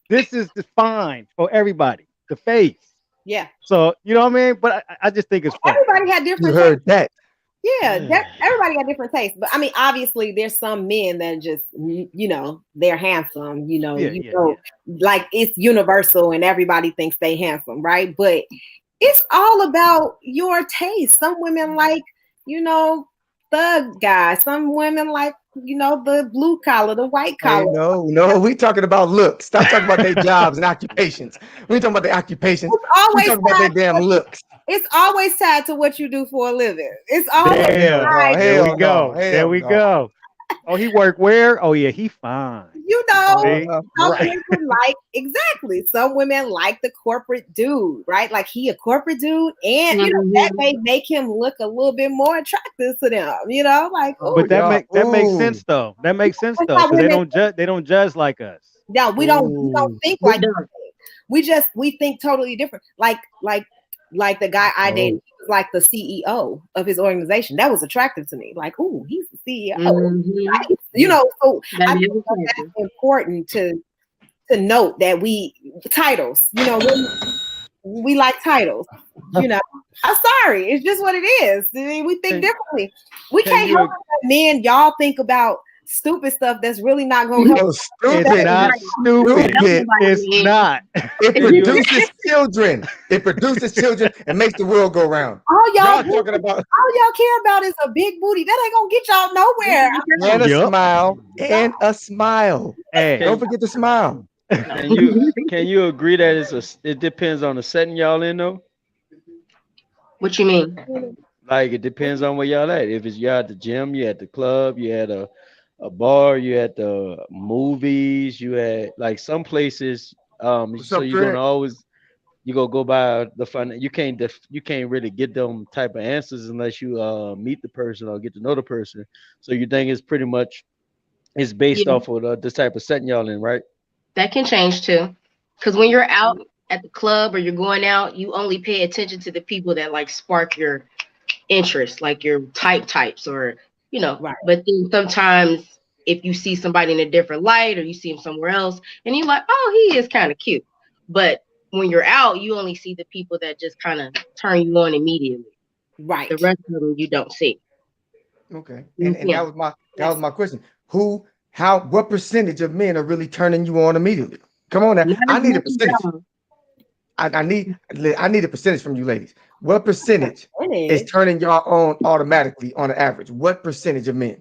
This is the fine for everybody. The face. Yeah. So you know what I mean? But I just think it's funny. Everybody had different. You heard that. Yeah, everybody got different tastes, but I mean, obviously, there's some men that just, they're handsome. Yeah. Like it's universal, and everybody thinks they handsome, right? But it's all about your taste. Some women like, thug guys. Some women like, the blue collar, the white Hey, collar. no, we talking about looks. Stop talking about their jobs and occupations. We ain't talking about their occupations. It's We always talking about their damn looks. It's always tied to what you do for a living. It's always Damn. tied. There we Hell go. no, There hell we no. go. Oh, he work where? Oh yeah, he fine. See? Some Right. women like exactly. Some women like the corporate dude, right? Like he a corporate dude, and that may make him look a little bit more attractive to them. Like, oh, But that makes Ooh. sense though. That makes sense That's though, how because they women don't judge. They don't judge like us. no, we don't think We like don't. we think totally different. Like the guy I dated, he was like the CEO of his organization. That was attractive to me. Like, ooh, he's the CEO. Mhm. So That I is think that's important to note that titles, we like titles. I'm sorry, it's just what it is. I mean, we think differently. We Can can't you- help it that men, y'all think about stupid stuff that's really not going to help. No, It's stupid. not stupid. Stupid. It's not. It produces children. It produces children and makes the world go round. All Y'all talking about all y'all care about is a big booty. That ain't gonna get y'all nowhere. and a Yup. smile and a smile. Hey, Don't forget to smile. Can you agree that it depends on the setting y'all in though? What you mean? Like it depends on where y'all at. If it's you at the gym, you at the club, you at a bar, you at the movies, you at like some places. What's So up, you're Craig? gonna always you gonna go by the fun. You can't really get them type of answers unless you meet the person or get to know the person. So you think it's pretty much it's based Yeah, off of the type of setting y'all in, right? that can change too. Because when you're out at the club or you're going out, you only pay attention to the people that like spark your interest, like your types, or Right. But then sometimes if you see somebody in a different light or you see him somewhere else, and you're like, oh, he is kind of cute. But when you're out, you only see the people that just kind of turn you on immediately. Right. The rest of them you don't see. Okay. And Yeah. that was my question. What percentage of men are really turning you on immediately? Come on now. Not I as need a much as percentage. y'all. I need a percentage from you ladies. What percentage is Percentage. turning y'all on automatically on an average? What percentage of men?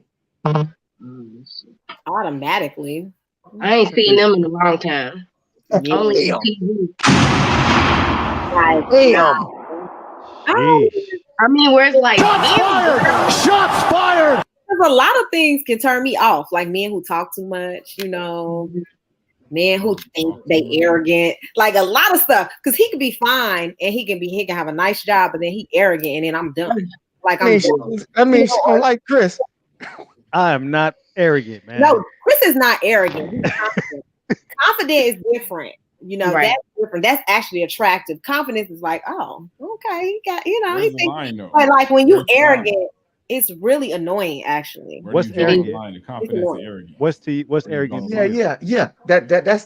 Automatically. I ain't seen them in a long time. Only on Damn. TV. Like, Damn. sheesh. I mean, where it's like, Shots fired! Because a lot of things can turn me off, like men who talk too much, men who think they arrogant, like a lot of stuff. Because he could be fine and he can have a nice job, but then he arrogant and then I'm done. Like I'm done. I mean, she don't like Chris. I am not arrogant, man. No, Chris is not arrogant. He's confident. Confident is different. Right. That's different. That's actually attractive. Confidence is like, oh, okay, he got, Where's he the thinks. line though? But like when you Where's the line? arrogant, it's really annoying. Actually, Where What's do you draw the arrogant? line to confidence and arrogance? What's Where do you draw arrogant the to line? you? Yeah.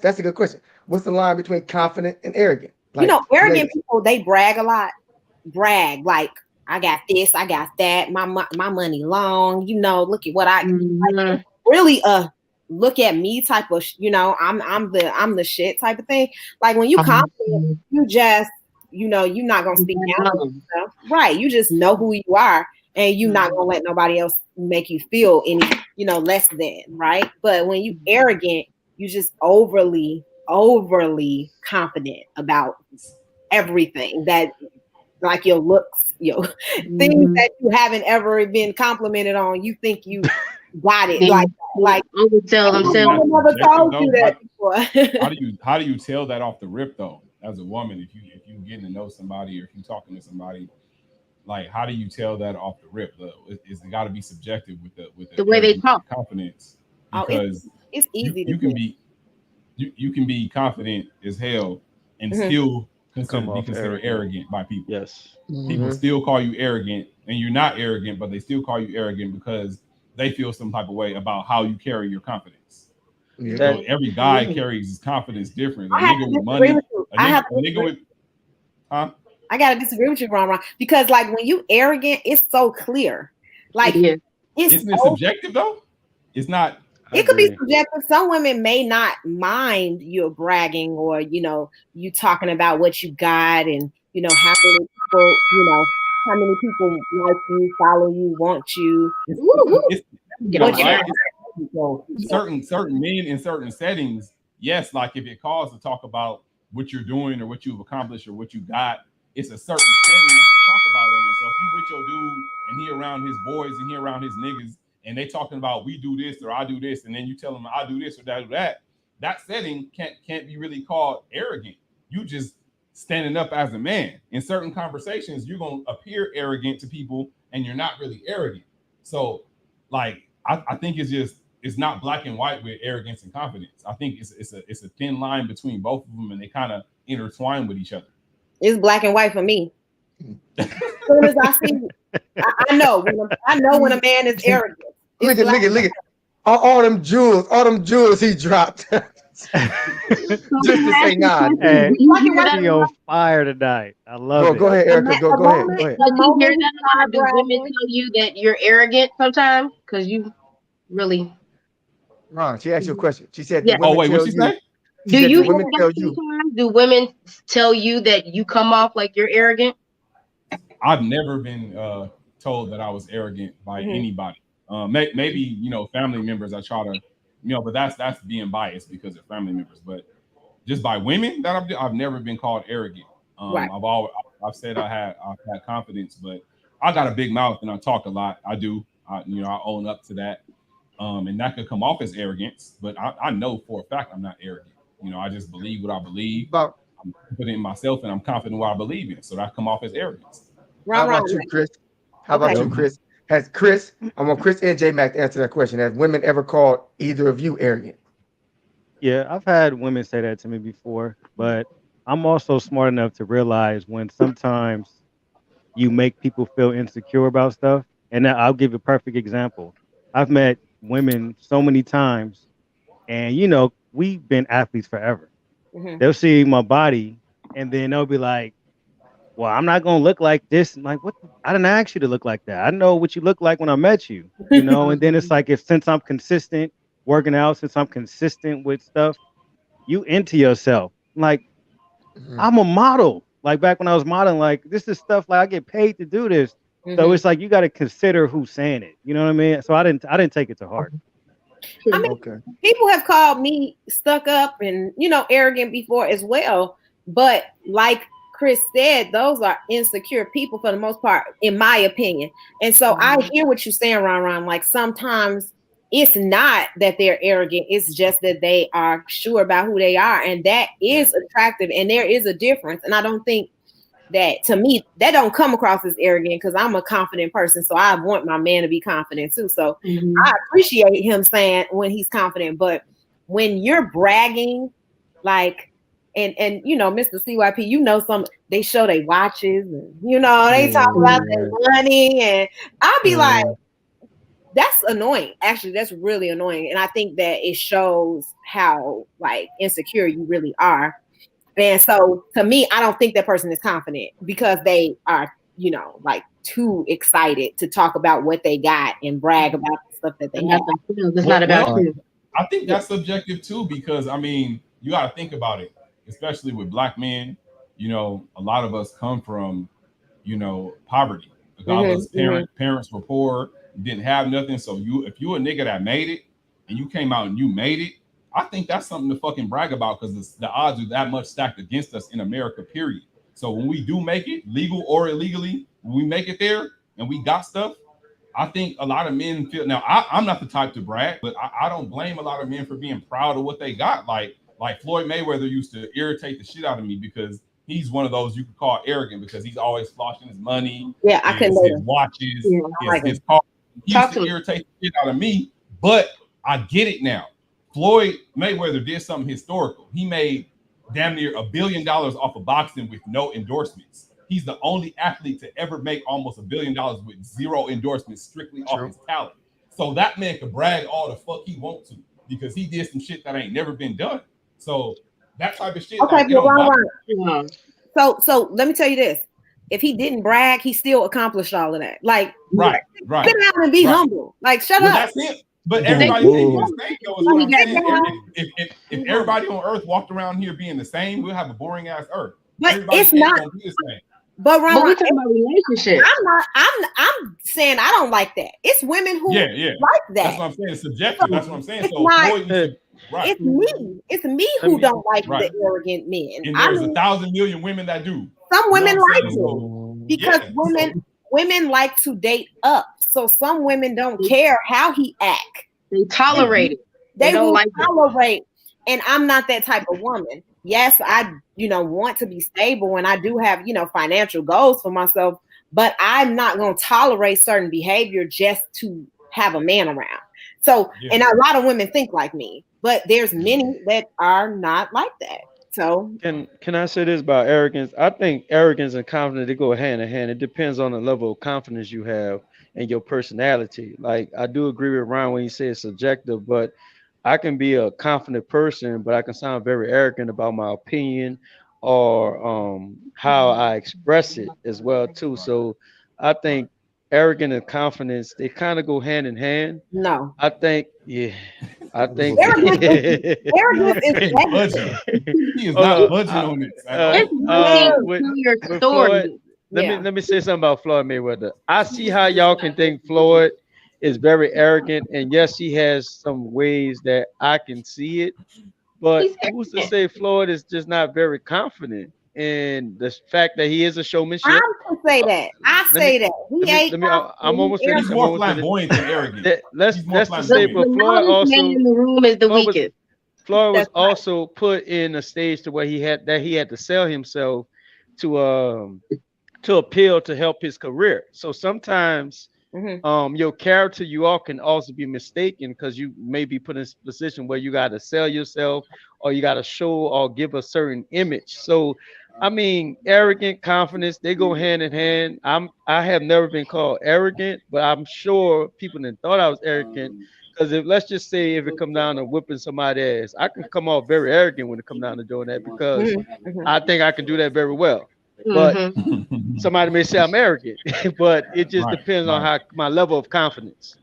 That's a good question. What's the line between confident and arrogant? arrogant ladies. people, they brag a lot. Brag like, I got this, I got that. My money long. Look at what I like, really look at me type of. I'm the shit type of thing. Like when you confident, you just you're not gonna speak down to yourself, right? You just know who you are, and you're not gonna let nobody else make you feel any less than, right? But when you arrogant, you just overly confident about everything that, like your looks, things that you haven't ever been complimented on. You think you got it, like oversell Is themselves. that never subjective, told you though? that before. How do you tell that off the rip though? As a woman, if you getting to know somebody or if you talking to somebody, like how do you tell that off the rip though? It's got to be subjective with the way they arrogance talk. and confidence, Oh, because it's easy you to can do. be you can be confident as hell and Mhm. still be off considered arrogant by people. Yes. People still call you arrogant, and you're not arrogant, but they still call you arrogant because they feel some type of way about how you carry your confidence. Yeah. So every guy carries his confidence different. A I have nigga to with disagree money, with you. a nigga with, huh? I gotta disagree with you, Ron, because like when you arrogant, it's so clear. Like Yeah. it's Isn't it subjective though? It's not. it could be agree. subjective. Some women may not mind you bragging or you talking about what you got and how many people how many people like you, follow you, want you. It's, Woo, woo. it's Get no on But my you right. nerves. Certain men in certain settings, yes, like if it calls to talk about what you're doing or what you've accomplished or what you got, it's a certain setting that you talk about it in. So if you with your dude and he around his boys and he around his niggas and they talking about we do this or I do this, and then you tell them I do this or that or that, that setting can't be really called arrogant. You just standing up as a man. In certain conversations, you're gonna appear arrogant to people and you're not really arrogant. So like I think it's not black and white with arrogance and confidence. I think it's a thin line between both of them, and they kind of intertwine with each other. it's black and white for me. As soon as I see, I know when a man is arrogant. Look at all them jewels he dropped. Just to say nah. Hey, Do you hear that? she on fire tonight. I love Go it. ahead, Erica. Go ahead. Do you hear that a lot? Do women tell you that you're arrogant sometimes? Because you really, Ron, she asked you a question. She said, yeah. "Do Oh women wait, what tell she you?" say? She Do said, you "Do hear women tell that you?" sometimes? Do women tell you that you come off like you're arrogant? I've never been told that I was arrogant by anybody. Maybe family members. I try to, but that's being biased because of family members. But just by women that I've never been called arrogant. Right. I've said I've had confidence, but I got a big mouth and I talk a lot. I do. I own up to that. And that could come off as arrogance, but I know for a fact I'm not arrogant. I just believe what I believe. About I'm confident in myself and I'm confident in what I believe in. So that come off as arrogance. how Ron. about you, Chris? How about Okay. you, Chris? Has Chris? I want Chris and J Mac to answer that question. Has women ever called either of you arrogant? Yeah, I've had women say that to me before, but I'm also smart enough to realize when sometimes you make people feel insecure about stuff. And I'll give a perfect example. I've met women so many times, and we've been athletes forever. Mhm. They'll see my body, and then they'll be like, "Well, I'm not gonna look like this." I'm like, what? I didn't ask you to look like that. I know what you look like when I met you. And then it's like, if since I'm consistent working out, since I'm consistent with stuff, you into yourself. Like, Mhm. I'm a model. Like back when I was modeling, like this is stuff like I get paid to do this. So Mhm. it's like you got to consider who's saying it. You know what I mean? So I didn't take it to heart. I mean, Okay. people have called me stuck up and arrogant before as well. But like Chris said, those are insecure people for the most part, in my opinion. And so I hear what you're saying, Ron. Like sometimes it's not that they're arrogant, it's just that they are sure about who they are, and that is attractive. And there is a difference. And I don't think that, to me, that don't come across as arrogant, because I'm a confident person, so I want my man to be confident too. So I appreciate him saying when he's confident. But when you're bragging, like, and Mr. C.Y.P, some, they show their watches and they talk about their money, and I'll be like, that's annoying. Actually, that's really annoying. And I think that it shows how like insecure you really are. And so to me, I don't think that person is confident, because they are, like too excited to talk about what they got and brag about the stuff that they have. It's not about Well, you. I think that's subjective too, because I mean, you got to think about it, especially with black men. A lot of us come from, poverty. A lot of us parents were poor, didn't have nothing. So if you a nigga that made it, and you came out and you made it, I think that's something to fucking brag about, because the odds are that much stacked against us in America. Period. So when we do make it, legal or illegally, when we make it there and we got stuff, I think a lot of men feel now. I'm not the type to brag, but I don't blame a lot of men for being proud of what they got. Like Floyd Mayweather used to irritate the shit out of me, because he's one of those you could call arrogant, because he's always flashing his money, Yeah, I couldn't his watches, his car. He used to irritate the shit out of me, but I get it now. Floyd Mayweather did something historical. He made damn near $1 billion off of boxing with no endorsements. He's the only athlete to ever make almost $1 billion with zero endorsements, strictly off his talent. So that man could brag all the fuck he wants to, because he did some shit that ain't never been done. So that type of shit. Okay, like, but Ron. So let me tell you this. if he didn't brag, he still accomplished all of that. Like, right. sit down and be humble. Like, shut up. That's it. But everybody ain't the same, though, is what I'm saying. If everybody on Earth walked around here being the same, we'll have a boring ass Earth. But everybody it's not gonna be the same. But we talking about relationships. I'm saying I don't like that. It's women who like that. That's what I'm saying. It's subjective. That's what I'm saying. So it's me. It's me who don't like the arrogant men. And there's 1,000 million women that do. Some women like to because women like to date up. So some women don't care how he act. They tolerate it. They don't like tolerate. And I'm not that type of woman. Yes, I want to be stable and I do have, financial goals for myself, but I'm not going to tolerate certain behavior just to have a man around. So, and a lot of women think like me, but there's many that are not like that. So can I say this about arrogance? I think arrogance and confidence, they go hand in hand. It depends on the level of confidence you have and your personality. Like, I do agree with Ryan when he says subjective, but I can be a confident person, but I can sound very arrogant about my opinion or how I express it as well too. So I think arrogance and confidence, they kind of go hand in hand. No. I think arrogance is he is not budging on it. Story. Let me say something about Floyd Mayweather. I see how y'all can think Floyd is very arrogant, and yes, he has some ways that I can see it, but who's to say Floyd is just not very confident in the fact that he is a showmanship? I'm gonna say that. I'm almost finished. He's more flamboyant than arrogant. Let's just say, but Floyd also in the room is the weakest. Floyd was also put in a stage to where he had to sell himself to appeal to help his career. So sometimes your character, you all can also be mistaken because you may be put in a position where you got to sell yourself or you got to show or give a certain image. So, I mean, arrogant, confidence, they go hand in hand. I have never been called arrogant, but I'm sure people that thought I was arrogant because let's just say if it come down to whipping somebody's ass, I can come off very arrogant when it come down to doing that because I think I can do that very well. But somebody may say I'm arrogant, but it just depends on how my level of confidence.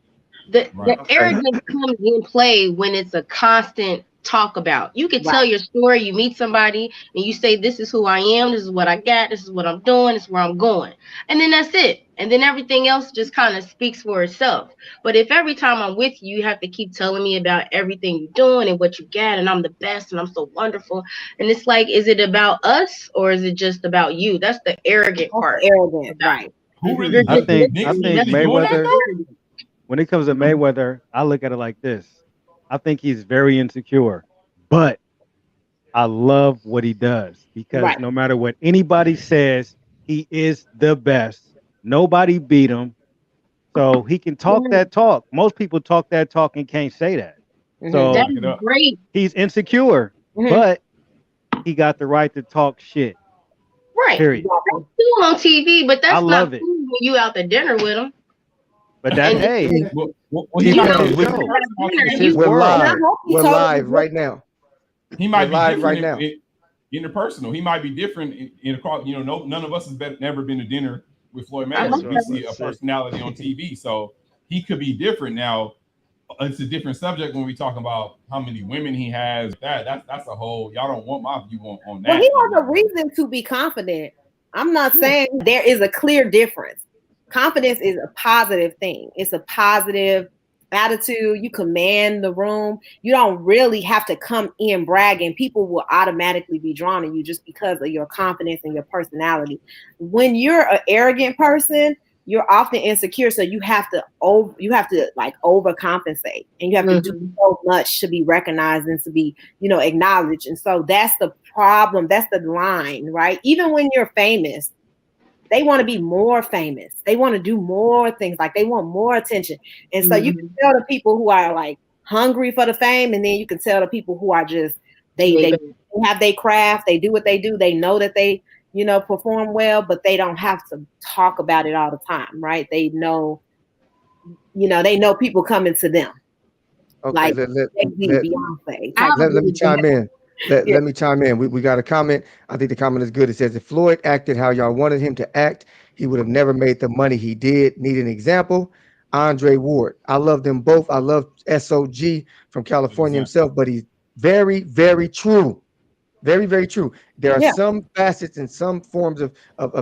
The arrogance comes in play when it's a constant talk about. You can tell your story, you meet somebody and you say, this is who I am, this is what I got, this is what I'm doing, this is where I'm going. And then that's it. And then everything else just kind of speaks for itself. But if every time I'm with you, you have to keep telling me about everything you're doing and what you got, and I'm the best and I'm so wonderful. And it's like, is it about us or is it just about you? That's the arrogant part. Right. Who really? I think Mayweather, when it comes to Mayweather, I look at it like this. I think he's very insecure, but I love what he does because no matter what anybody says, he is the best. Nobody beat him. So he can talk that talk. Most people talk that talk and can't say that. So that is great. He's insecure, but he got the right to talk shit. Right. Period. That's cool on TV, but that's not cool when you out to dinner with him. But that we're live right now. He might be live right now. Interpersonal. He might be different in across. None of us has never been to dinner with Floyd Mayweather. We see a personality on TV, so he could be different. Now, it's a different subject when we talk about how many women he has. That's a whole. Y'all don't want my view on that. Well, he has a reason to be confident. I'm not saying there is a clear difference. Confidence is a positive thing. It's a positive attitude. You command the room. You don't really have to come in bragging. People will automatically be drawn to you just because of your confidence and your personality. When you're an arrogant person, you're often insecure. So you have to overcompensate, and you have to do so much to be recognized and to be, acknowledged. And so that's the problem. That's the line, right? Even when you're famous, they want to be more famous. They want to do more things. Like they want more attention. And so you can tell the people who are like hungry for the fame, and then you can tell the people who are just they have their craft. They do what they do. They know that they perform well, but they don't have to talk about it all the time, right? They know, they know people coming to them. Okay, like let Beyonce. me chime in. Let me chime in. We got a comment. I think the comment is good. It says if Floyd acted how y'all wanted him to act, he would have never made the money he did. Need an example? Andre Ward. I love them both. I love SOG from California Exactly. himself, but he's very, very true. Very, very true. There are Yeah. some facets and some forms of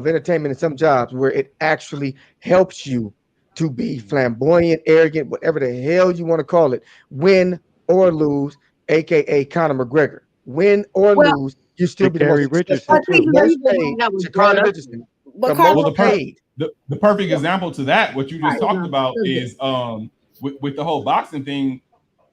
entertainment and some jobs where it actually helps you to be flamboyant, arrogant, whatever the hell you want to call it, win or lose, aka Conor McGregor. Win or Well, lose, you still be the most Sha'Carri successful, Richardson but see, too. most He's the one paid. that was brought Sha'Carri up. Richardson, but the Well, Carlos, most paid. the perfect example to that, what you just right. talked about, Right. is with the whole boxing thing.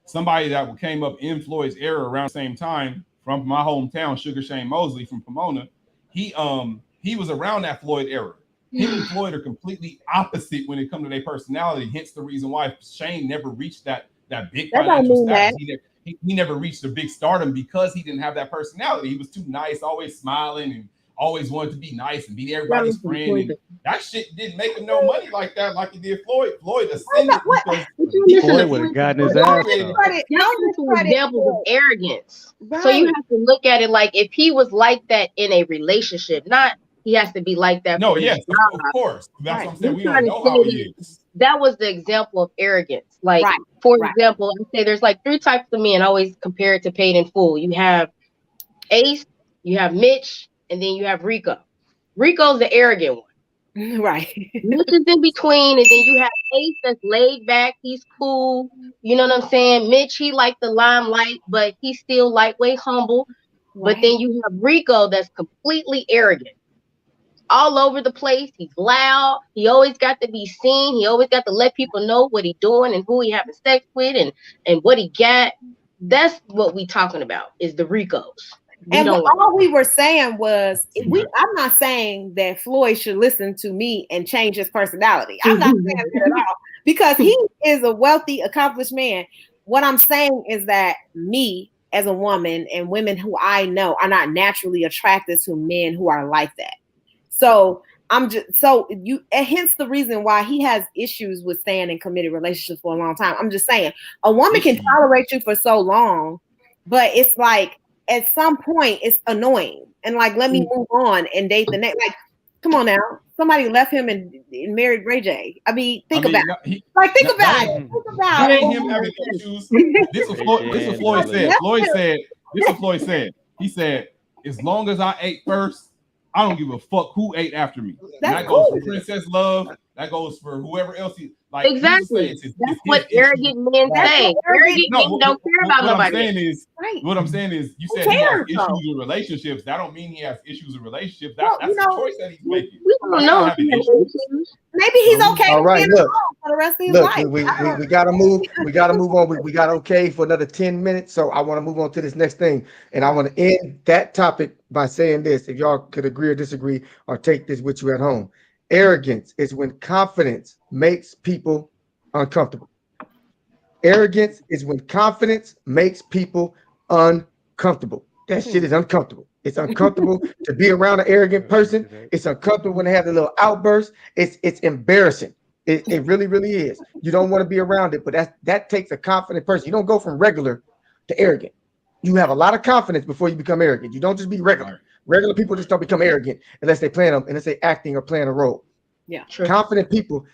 Somebody that came up in Floyd's era around the same time from my hometown, Sugar Shane Mosley from Pomona. He was around that Floyd era. Him and Floyd are completely opposite when it comes to their personality. Hence the reason why Shane never reached that big That don't financial mean that. status. He never reached a big stardom because he didn't have that personality. He was too nice, always smiling and always wanted to be nice and be everybody's friend. And that shit didn't make him no money like that, like it did Floyd. Floyd ascended What? because But you he listen to Floyd would have gotten his Don't ass created. up. discredit. that's Don't just some discredit examples of Floyd. arrogance. So Right. you have to look at it like if he was like that in a relationship, not he has to be like that No, for his yes, job. of course. That's Right. what I'm saying. We're We trying don't to know say how he that is. that was the example of arrogance. Like, Right. for Right. example, I say there's like three types of men. I always compare it to paid in full. You have Ace, you have Mitch, and then you have Rico. Rico's the arrogant one. Right. Mitch is in between, and then you have Ace that's laid back. He's cool. You know what I'm saying? Mitch, he like the limelight, but he's still lightweight humble. But then Right. you have Rico that's completely arrogant, all over the place. He's loud. He always got to be seen. He always got to let people know what he doing and who he having sex with and what he got. That's what we talking about is the Ricos. We And don't like. all we were saying was, I'm not saying that Floyd should listen to me and change his personality. I'm not saying that at all because he is a wealthy, accomplished man. What I'm saying is that me as a woman and women who I know are not naturally attracted to men who are like that. So I'm just and hence the reason why he has issues with staying in committed relationships for a long time. I'm just saying a woman can tolerate you for so long, but it's like at some point it's annoying and like let me move on and date the next. Like, come on now, somebody left him and married Ray J. I mean, think about it. Think about it. Think about It it. ain't him having issues. This is what Floyd said. This is what Floyd said. He said, as long as I ate first, I don't give a fuck who ate after me. That goes for Princess Love. That goes for whoever else he like. Exactly. That's what arrogant men say. Arrogant men don't care about nobody. What I'm saying is, you said he has issues with relationships. That don't mean he has issues with relationships. That's the choice that he's making. We don't know if he has issues. Maybe he's okay. All right, look. For the rest of his Look, life. we gotta move. We gotta move on. We got okay for another 10 minutes. So I want to move on to this next thing. And I want to end that topic by saying this. If y'all could agree or disagree or take this with you at home. Arrogance is when confidence makes people uncomfortable. Arrogance is when confidence makes people uncomfortable. That shit is uncomfortable. It's uncomfortable to be around an arrogant person. It's uncomfortable when they have a little outburst. It's embarrassing. It really, really is. You don't want to be around it, but that takes a confident person. You don't go from regular to arrogant. You have a lot of confidence before you become arrogant. You don't just be regular. Regular people just don't become arrogant unless they acting or playing a role. Yeah. True. Confident people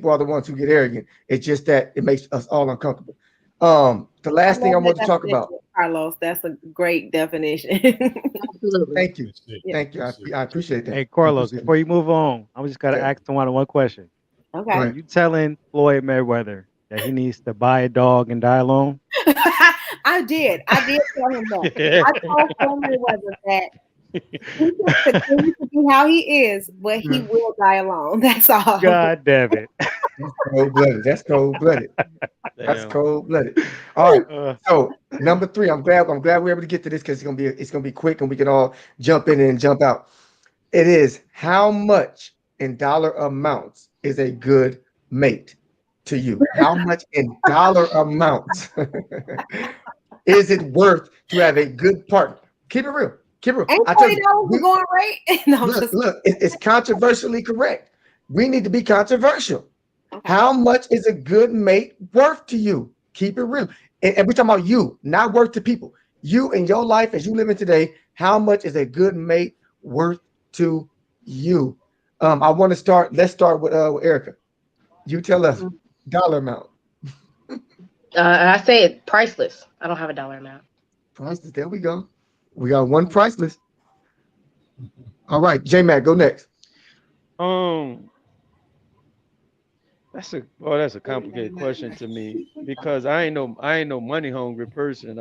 are the ones who get arrogant. It's just that it makes us all uncomfortable. The last thing I want to talk about, Carlos, that's a great definition. Absolutely. Thank you. Thank you. I appreciate that. Hey, Carlos, before you move on, I just got to ask someone one question. Okay. Are you telling Floyd Mayweather that he needs to buy a dog and die alone? I did tell him that. I told Floyd Mayweather that he can continue to be how he is, but he will die alone. That's all. God damn it. That's cold-blooded. That's cold-blooded. All right. So number 3, I'm glad we're able to get to this because it's gonna be quick and we can all jump in and jump out. It is how much in dollar amounts is a good mate to you? How much in dollar amounts is it worth to have a good partner? Keep it real. Ain't $40 the going rate? No, look, it's controversially correct. We need to be controversial. Okay. How much is a good mate worth to you? Keep it real. And we're talking about you, not worth to people. You in your life as you living today, how much is a good mate worth to you? I want to start. Let's start with Erica. You tell us dollar amount. I say it priceless. I don't have a dollar amount. Priceless. There we go. We got one priceless. All right, J Mac, go next. Um, that's a complicated question to me because I ain't no money hungry person.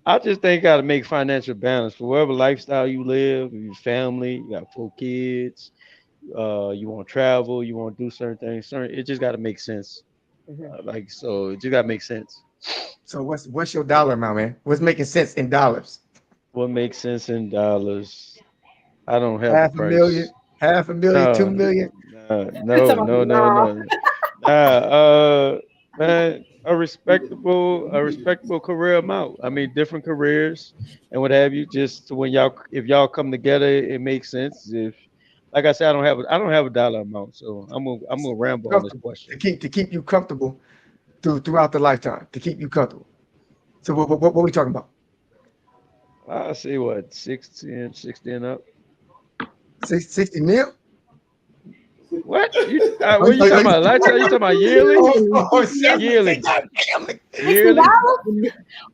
I just think got to make financial balance for whatever lifestyle you live, your family, you got 4 kids, you want to travel, you want to do certain things. It just got to make sense. Like so, it just got to make sense. So what's your dollar amount, man? What's making sense in dollars? What makes sense in dollars? I don't have a Half a million, price. half a million, No, 2 million. no, no, no, no. Man, a respectable career amount. I mean, different careers and what have you. Just to when y'all, if y'all come together, it makes sense. If, like I said, I don't have a dollar amount, so I'm gonna ramble on this Comfortable question. to keep you comfortable throughout the lifetime to keep you comfortable. So what we talking about? I say what 60 and up. 60 mil? What you? Are, What you are talking you, about? Lifetime? You talking about yearly? oh, 70, Yearly? goddamn it. Yearly? $60?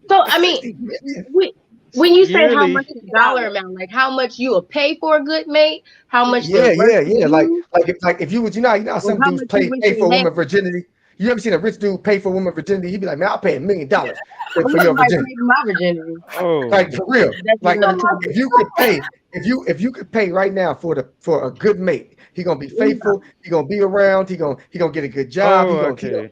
So I mean, 60 million. when you say how much Yearly? the dollar amount, like how much you will pay for a good mate, how much they're Yeah, worth yeah, to yeah. Like you, if you would, how or some how dudes much you wish pay they for a had. woman virginity. You ever seen a rich dude pay for a woman virginity? He'd be like, man, I'll pay $1 million I for wish your somebody virginity. paid for my virginity. Like Oh, for real. That's Like another topic. if you could pay, if you could pay right now for a good mate, he gonna be faithful, he gonna be around, he gonna get a good job, okay.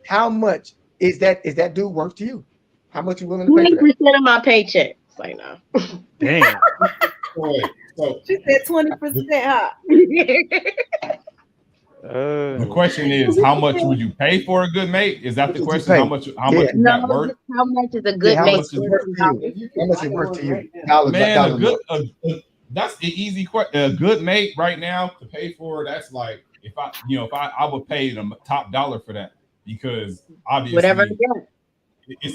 how much is that dude worth to you? How much you willing to pay for that? 20% of my paycheck. It's like no. Damn. So She said 20%, the, huh? the Uh, question is, how much would you pay for a good mate? Is How that much the would you question? pay? How Yeah, much is No, that worth? just how much is a yeah, good how mate much is worth worth in to you? dollars? How much is worth to you? Dollars, Man, dollar amount. that's an easy question. A good mate right now to pay for, that's like if I would pay them top dollar for that, because Whatever I obviously get.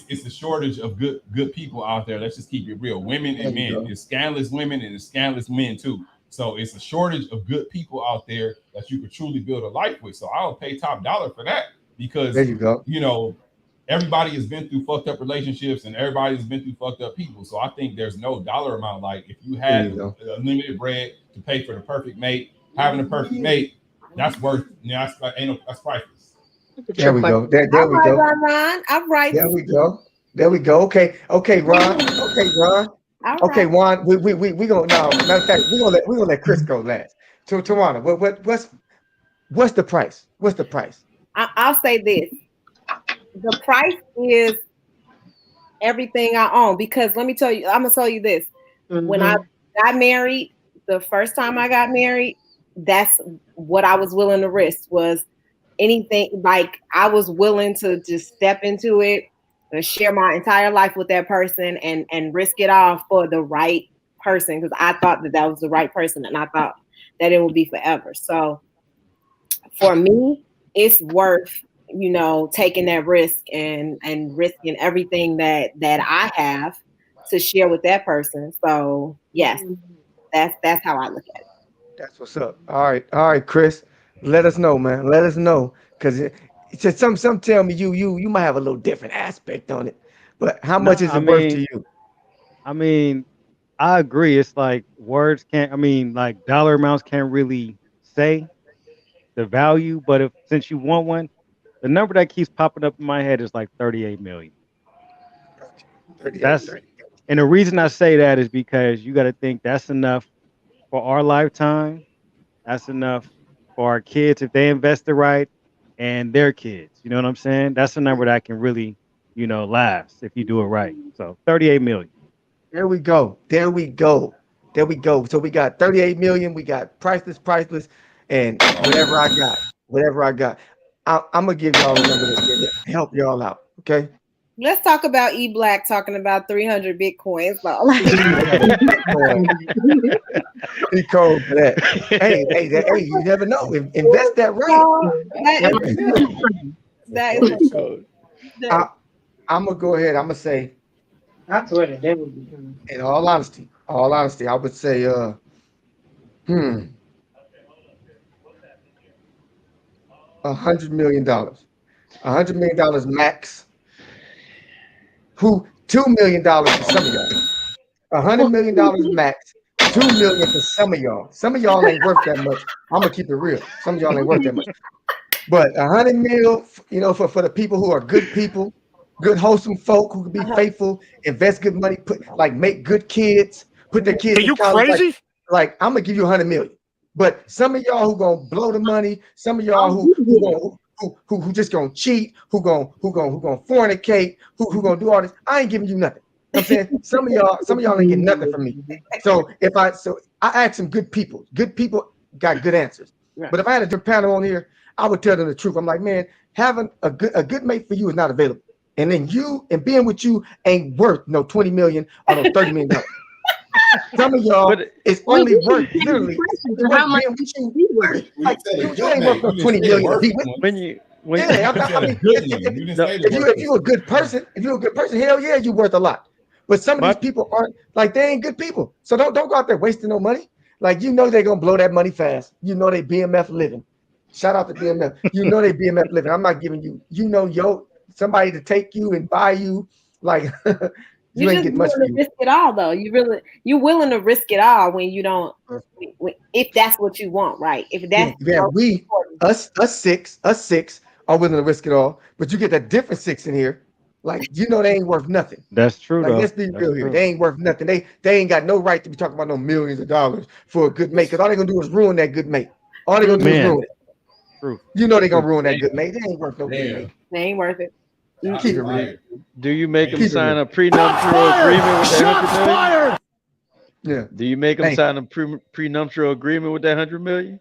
it's a shortage of good people out there. Let's just keep it real. Women There and you men. go. It's scandalous women and it's scandalous men too. So it's a shortage of good people out there that you could truly build a life with. So I would pay top dollar for that, There because you go. you know everybody has been through fucked up relationships and everybody's been through fucked up people. So I think there's no dollar amount. Like if you There had you go. the unlimited bread to pay for the perfect mate, having a perfect mate, that's worth. That's priceless. It's a There trick we question. go. There All we right, go. Ron. All right. There we go. There we go. Okay, Ron. Okay, Ron. All Okay, right. Juan. We gonna now. Matter of fact, we gonna let Chris go last. So Tawana, what's the price? What's the price? I'll say this. The price is everything I own, because let me tell you, I'm gonna tell you this. When I Mm-hmm. got married, the first time I got married, that's what I was willing to risk, was anything. Like I was willing to just step into it and share my entire life with that person and risk it all for the right person, because I thought that was the right person and I thought that it would be forever. So for me, it's worth, taking that risk and risking everything that I have to share with that person. So yes, that's how I look at it. That's what's up. All right, Chris. Let us know, man. Let us know, because it's just some tell me you might have a little different aspect on it. But how No, much is it worth to you? I mean, I agree. It's like words can't. I mean, like dollar amounts can't really say the value. But if since you want one, the number that keeps popping up in my head is like 38 million. 38, That's 30. and the reason I say that is because you got to think that's enough for our lifetime. That's enough for our kids if they invest it right, and their kids. You know what I'm saying? That's a number that can really, last if you do it right. So 38 million. There we go. There we go. There we go. So we got 38 million. We got priceless, and whatever I got, whatever I got. I'm gonna give y'all a number to help y'all out. Okay. Let's talk about Black talking about 300 Bitcoins. So, like, 300 Bitcoin. He cold for that. Hey, you never know. Invest that right. that is Voice code. I, I'm gonna go ahead. I'm gonna say I swear to that would be. In all honesty, I would say, $100 million. $100 million max. Who $2 million for some of y'all. $100 million max. 2 million for some of y'all. Some of y'all ain't worth that much. I'm gonna keep it real. Some of y'all ain't worth that much. But 100 mil, for the people who are good people, good wholesome folk who can be faithful, invest good money, make good kids, put their kids in college. Crazy? Like I'm gonna give you 100 million. But some of y'all who gonna blow the money, some of y'all who just gonna cheat, who gonna fornicate, who gonna do all this. I ain't giving you nothing. You know what I'm saying some of y'all ain't getting nothing from me. So I asked some good people. Good people got good answers. But if I had a different panel on here, I would tell them the truth. I'm like, man, having a good mate for you is not available. And then being with you ain't worth no 20 million or no 30 million dollars. Some of y'all it's only worth literally how much being with you. Like, you ain't worth no 20 million to be with. If you're a good person, hell yeah, you're worth a lot. But some of these people aren't like they ain't good people. So don't go out there wasting no money. Like they're gonna blow that money fast. They BMF living. Shout out to BMF. They BMF living. I'm not giving you, somebody to take you and buy you. Like you ain't getting much for you. Risk it all though. You're willing to risk it all when you don't, if that's what you want, right? If that's us six are willing to risk it all, but you get that different six in here. Like they ain't worth nothing. That's true. Like let's be real here. They ain't worth nothing. They ain't got no right to be talking about no millions of dollars for a good mate. Cause all they gonna do is ruin that good mate. All they gonna do is ruin it. True. They gonna ruin that good mate. They ain't worth no good mate. They ain't worth it. Keep it real. Do you make them sign a prenuptial agreement with that 100 million? Yeah. Do you make them sign a prenuptial agreement with that 100 million?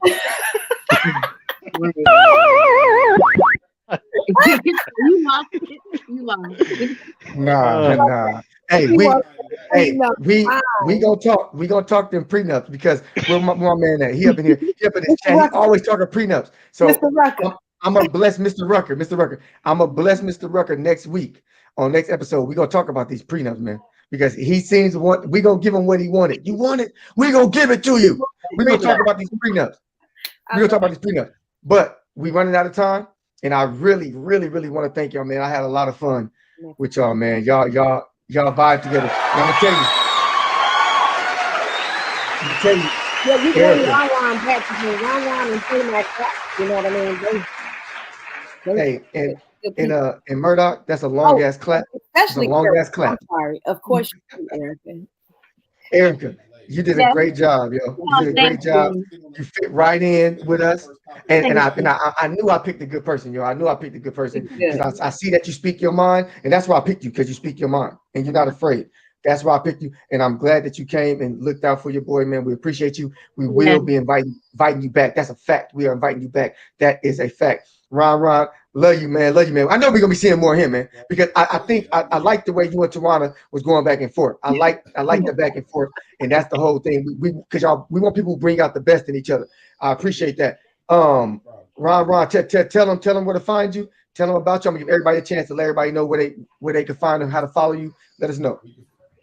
You lost. Nah. Hey, we gonna talk. We gonna talk them prenups because where my man at? He up in here. He up in this chat. He always talking prenups. So I'm gonna bless Mr. Rucker. I'm gonna bless Mr. Rucker next week on next episode. We gonna talk about these prenups, man, because he seems to want. We gonna give him what he wanted. You want it? We gonna give it to you. We gonna talk about these prenups. But we running out of time, and I really, really, really want to thank y'all, man. I had a lot of fun with y'all, man. Y'all vibe together. And I'm gonna tell you. Yeah, we going Ron back to Ron and pretty much that. You know what I mean? And Murdoch, that's a long ass clap. Especially a long ass clap. I'm sorry. Of course you do, Erica, you did a great job, yo. You did a great job. You fit right in with us. And I knew I picked a good person, yo. I knew I picked a good person because I see that you speak your mind, and that's why I picked you, because you speak your mind and you're not afraid. That's why I picked you, and I'm glad that you came and looked out for your boy, man. We appreciate you. We will be inviting you back. That's a fact. We are inviting you back. That is a fact. Ron, love you, man. I know we're gonna be seeing more of him, man, because I think I like the way you and Tawana was going back and forth. I like the back and forth, and that's the whole thing. We want people who bring out the best in each other. I appreciate that. Ron, tell them where to find you. Tell them about you. I'm gonna give everybody a chance to let everybody know where they can find them, how to follow you. Let us know.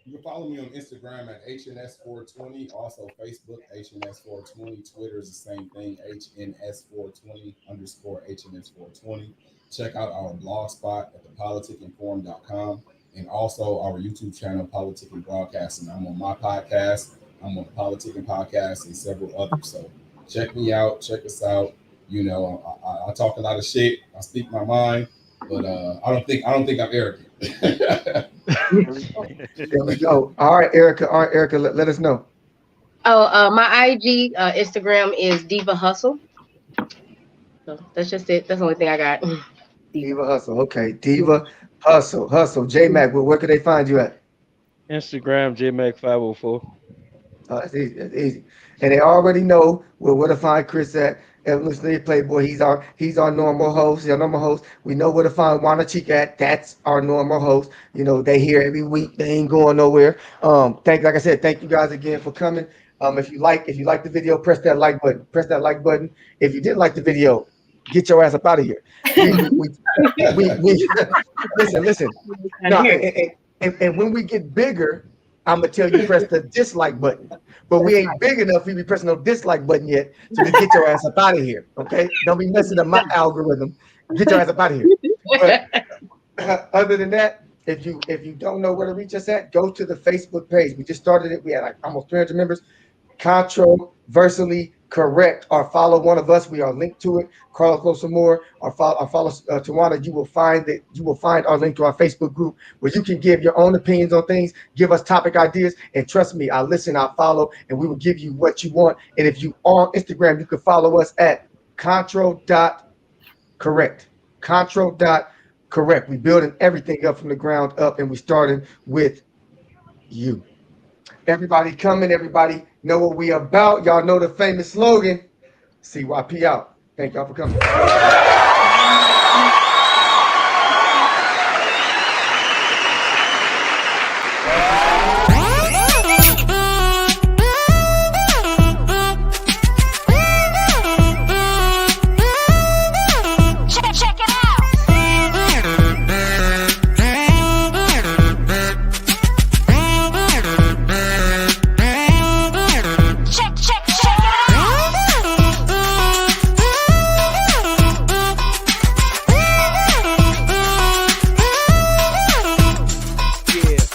You can follow me on Instagram at HNS420. Also Facebook, HNS420. Twitter is the same thing, HNS420 _ HNS420. Check out our blog spot at thepolitickinforum.com, and also our YouTube channel, Politic and Broadcasting. I'm on my podcast. I'm on the Politicking Podcast and several others. So check me out. Check us out. I talk a lot of shit. I speak my mind, but I don't think I'm arrogant. There we go. All right, Erica, let us know. My IG Instagram is Diva Hustle. So that's just it. That's the only thing I got. Diva Hustle. Okay, Diva Hustle. J-Mac, where could they find you at? Instagram, JMac504. That's easy. And they already know where to find Chris at. Evolutionary Playboy. He's our normal host. Our normal host. We know where to find Juana Chica at. That's our normal host. They here every week. They ain't going nowhere. Like I said, thank you guys again for coming. If you like the video, press that like button. If you didn't like the video, get your ass up out of here. We listen. No, And when we get bigger, I'm gonna tell you press the dislike button. But we ain't big enough. We be pressing no dislike button yet to get your ass up out of here. Okay, don't be messing up my algorithm. Get your ass up out of here. But other than that, if you don't know where to reach us at, go to the Facebook page. We just started it. We had like almost 300 members. Controversially correct, or follow one of us. We are linked to it. Carlos More, or follow Tawana. You will find our link to our Facebook group where you can give your own opinions on things, give us topic ideas, and trust me, I listen, I follow, and we will give you what you want. And if you are on Instagram, you can follow us at contro.correct. Contro.correct. We building everything up from the ground up, and we starting with you. Everybody coming, everybody know what we about. Y'all know the famous slogan, CYP out. Thank y'all for coming.